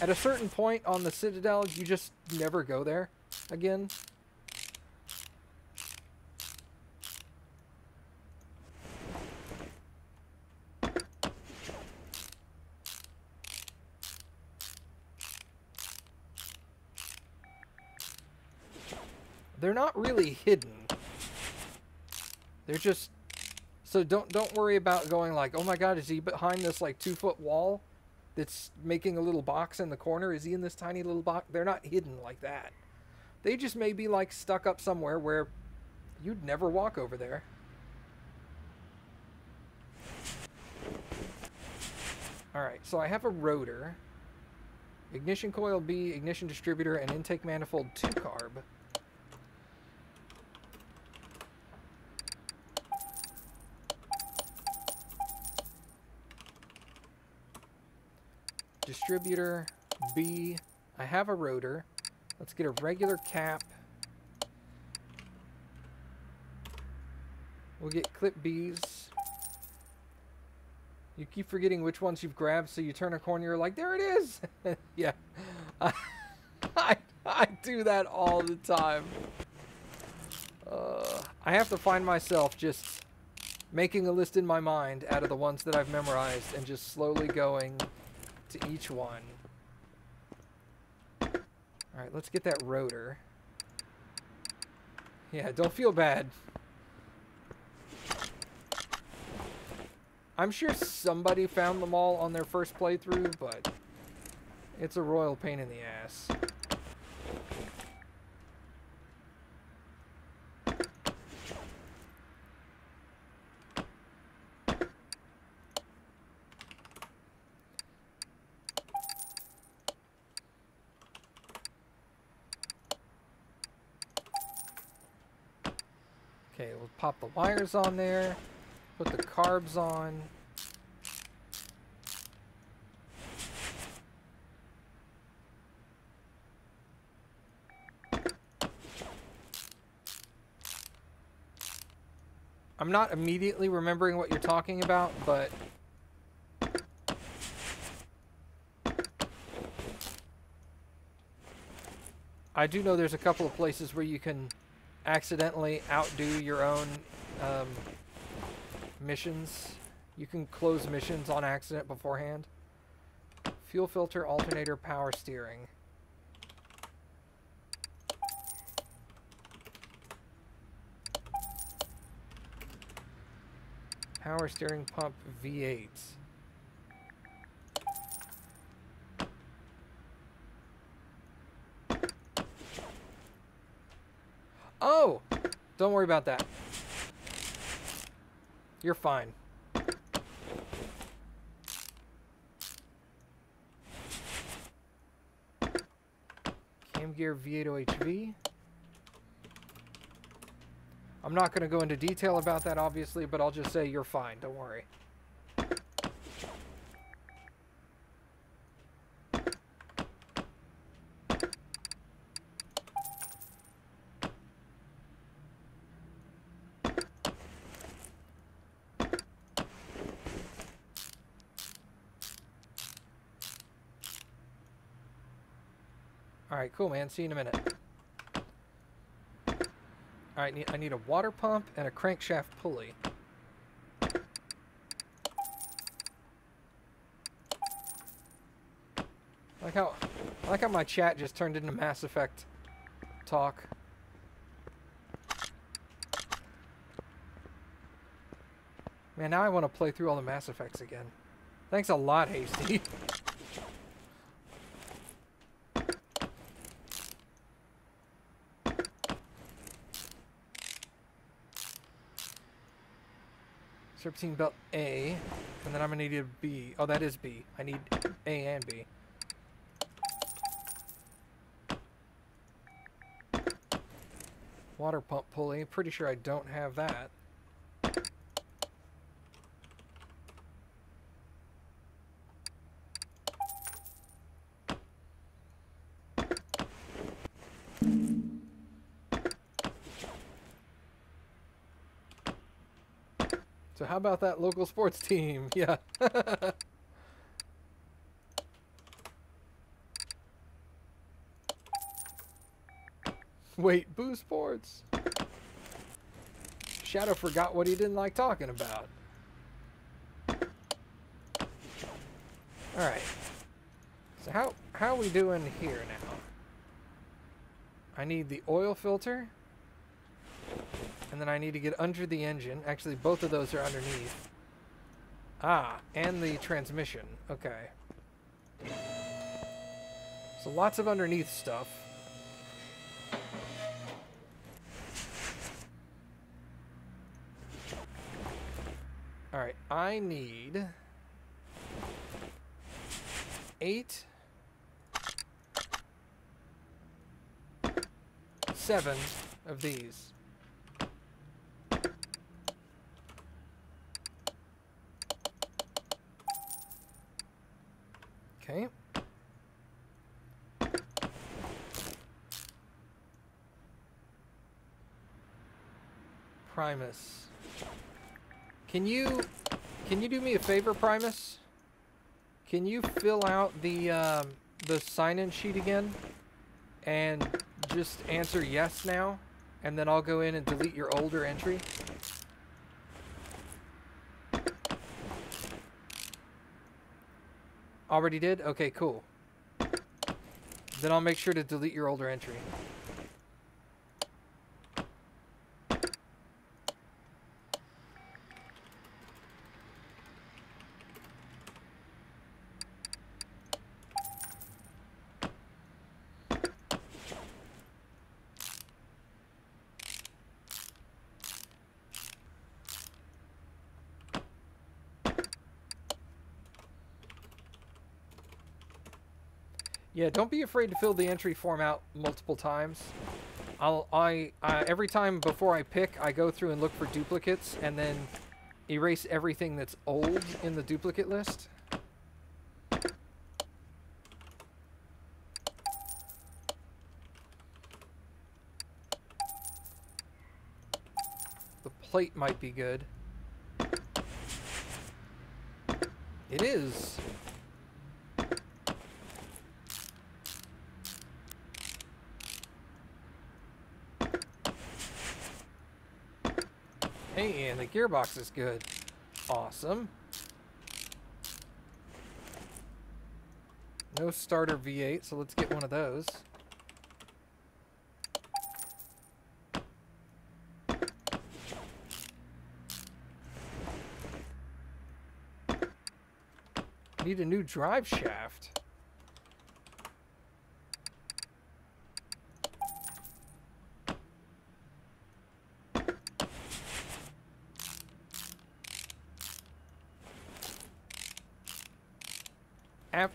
at a certain point on the Citadel, you just never go there again. They're not really hidden. They're just... So don't worry about going like, oh my god, is he behind this like 2-foot wall that's making a little box in the corner? Is he in this tiny little box? They're not hidden like that. They just may be like stuck up somewhere where you'd never walk over there. Alright, so I have a rotor, ignition coil B, ignition distributor, and intake manifold 2-carb. Distributor B. I have a rotor. Let's get a regular cap. We'll get clip Bs. You keep forgetting which ones you've grabbed, so you turn a corner, you're like, there it is! Yeah. I do that all the time. I have to find myself just making a list in my mind out of the ones that I've memorized and just slowly going to each one. Alright, let's get that rotor. Yeah, don't feel bad. I'm sure somebody found them all on their first playthrough, but it's a royal pain in the ass. Okay, we'll pop the wires on there. Put the carbs on. I'm not immediately remembering what you're talking about, but I do know there's a couple of places where you can accidentally outdo your own missions. You can close missions on accident beforehand. Fuel filter, alternator, power steering. Power steering pump V8. Oh! Don't worry about that. You're fine. Cam gear V8 OHV. I'm not going to go into detail about that, obviously, but I'll just say you're fine. Don't worry. Alright, cool, man. See you in a minute. Alright, I need a water pump and a crankshaft pulley. I like how my chat just turned into Mass Effect talk. Man, now I want to play through all the Mass Effects again. Thanks a lot, Hasty. Serpentine belt A, and then I'm gonna need a B. Oh, that is B. I need A and B. Water pump pulley. Pretty sure I don't have that. So how about that local sports team? Yeah. Wait, Boo Sports. Shadow forgot what he didn't like talking about. Alright. So how are we doing here now? I need the oil filter. And then I need to get under the engine. Actually, both of those are underneath. Ah, and the transmission. Okay. So lots of underneath stuff. Alright, I need 7 of these. Okay. Primus. Can you do me a favor, Primus? Can you fill out the sign-in sheet again and just answer yes now, and then I'll go in and delete your older entry? Already did? Okay, cool. Then I'll make sure to delete your older entry. Yeah, don't be afraid to fill the entry form out multiple times. Every time before I pick, I go through and look for duplicates and then erase everything that's old in the duplicate list. The plate might be good. It is. Hey, and the gearbox is good. Awesome. No starter V8, so let's get one of those. Need a new drive shaft.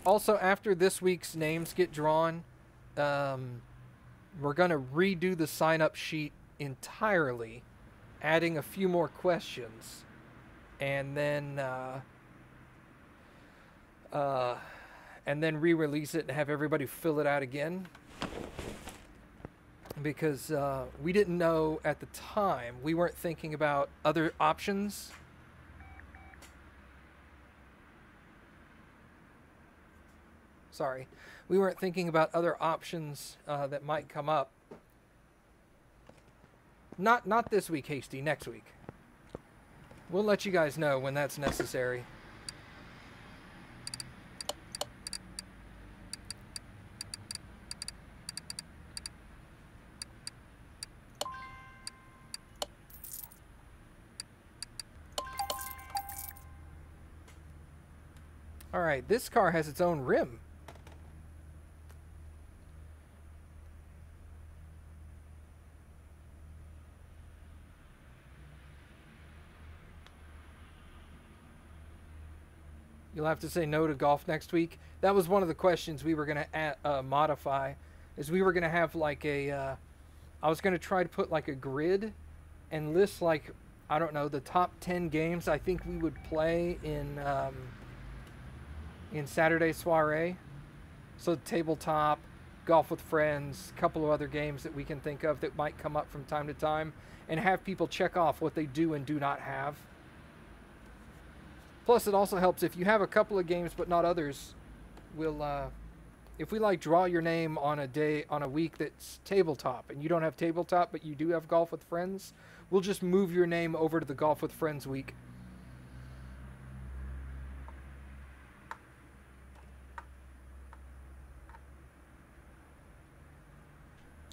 Also, after this week's names get drawn, we're going to redo the sign-up sheet entirely, adding a few more questions, and then re-release it and have everybody fill it out again. Because we didn't know at the time, we weren't thinking about other options. Sorry, we weren't thinking about other options that might come up. Not this week, Hasty, next week. We'll let you guys know when that's necessary. All right, this car has its own rim. You'll have to say no to golf next week. That was one of the questions we were going to modify. Is we were going to have like a... I was going to try to put like a grid and list like, I don't know, the top 10 games I think we would play in Saturday Soiree. So tabletop, golf with friends, a couple of other games that we can think of that might come up from time to time, and have people check off what they do and do not have. Plus, it also helps if you have a couple of games but not others. We'll, if we like draw your name on a week that's tabletop, and you don't have tabletop but you do have golf with friends, we'll just move your name over to the golf with friends week.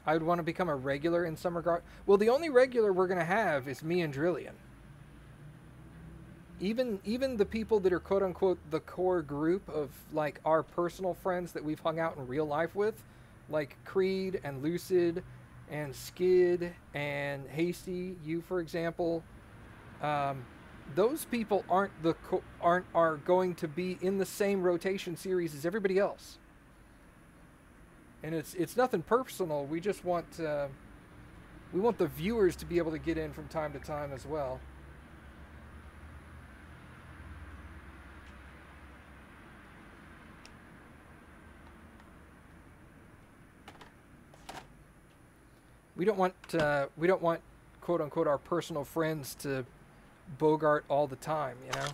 I would want to become a regular in some regard. Well, the only regular we're going to have is me and Drillian. Even the people that are quote unquote the core group of like our personal friends that we've hung out in real life with, like Creed and Lucid and Skid and Hasty, you for example, those people are going to be in the same rotation series as everybody else. And it's nothing personal. We just want we want the viewers to be able to get in from time to time as well. We don't want quote unquote our personal friends to bogart all the time, you know?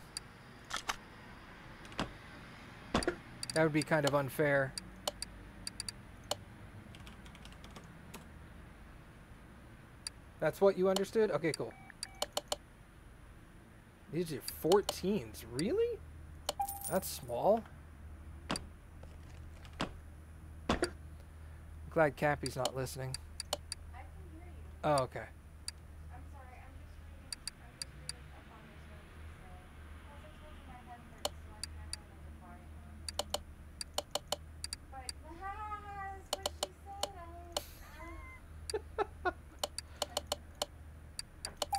That would be kind of unfair. That's what you understood? Okay, cool. These are 14s. Really? That's small. I'm glad Cappy's not listening. I can hear you. Oh, okay. I'm sorry, I'm just reading up on this one. So, as I told you, my head hurts, so I can't handle the volume. But, that's what she said.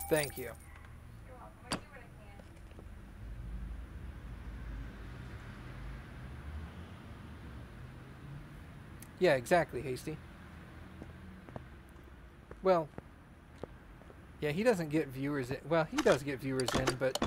Thank you. You're welcome. I do what I can. Yeah, exactly, Hasty. Well, yeah, he doesn't get viewers in. Well, he does get viewers in, but...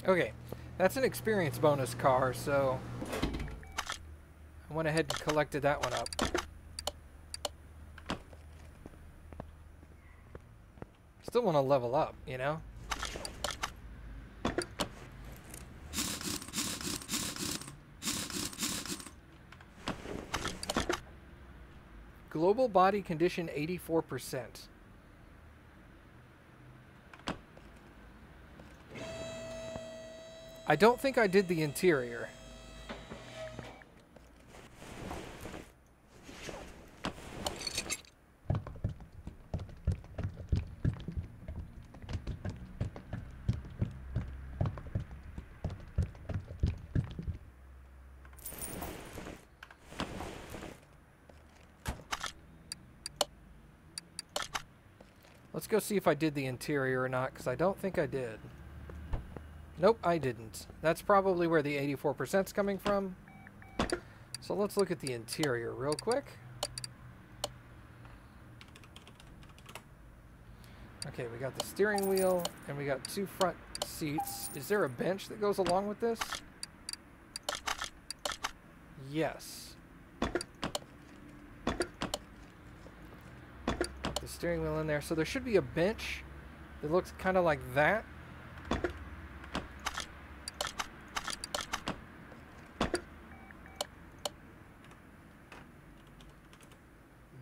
Okay, that's an experience bonus car, so I went ahead and collected that one up. Still want to level up, you know? Global body condition 84%. I don't think I did the interior. Let's go see if I did the interior or not, because I don't think I did. Nope, I didn't. That's probably where the 84% is coming from. So let's look at the interior real quick. Okay, we got the steering wheel, and we got 2 front seats. Is there a bench that goes along with this? Yes. The steering wheel in there. So there should be a bench that looks kind of like that.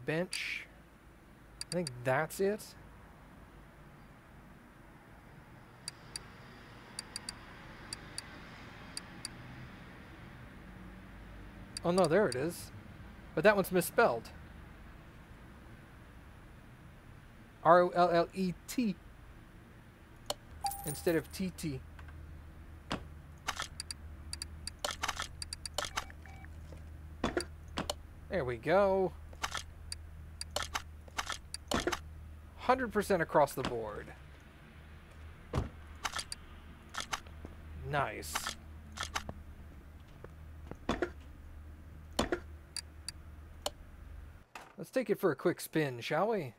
Bench. I think that's it. Oh no, there it is. But that one's misspelled. R-O-L-L-E-T instead of T-T. There we go. 100% across the board. Nice. Let's take it for a quick spin, shall we?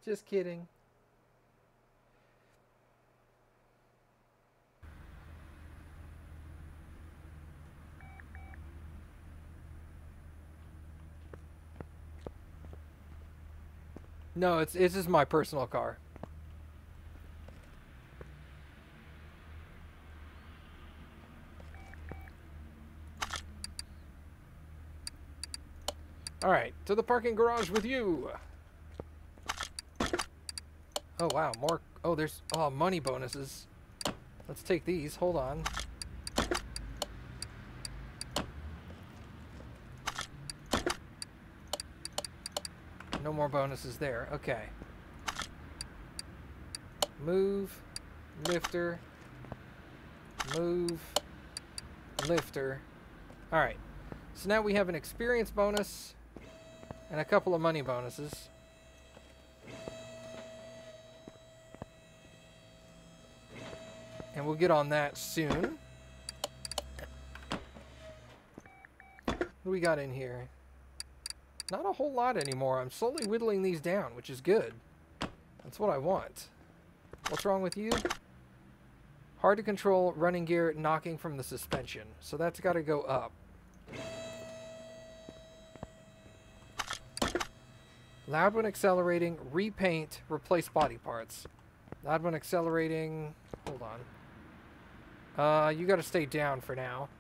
Just kidding. No, it's just my personal car. Alright, to the parking garage with you. Oh, wow, more. Oh, there's money bonuses. Let's take these. Hold on. No more bonuses there. Okay. Move. Lifter. Move. Lifter. Alright. So now we have an experience bonus and a couple of money bonuses. And we'll get on that soon. What do we got in here? Not a whole lot anymore. I'm slowly whittling these down, which is good. That's what I want. What's wrong with you? Hard to control running gear knocking from the suspension. So that's got to go up. Loud when accelerating, repaint, replace body parts. Loud when accelerating, hold on. You gotta stay down for now.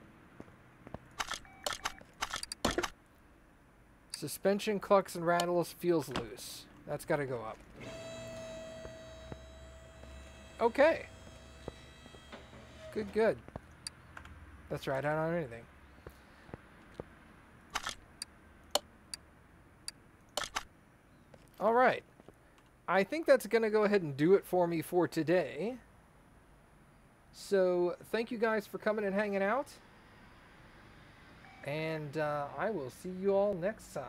Suspension clucks and rattles, feels loose. That's gotta go up. Okay. Good, good. That's right, I don't have anything. Alright. I think that's going to go ahead and do it for me for today. So, thank you guys for coming and hanging out. And I will see you all next time.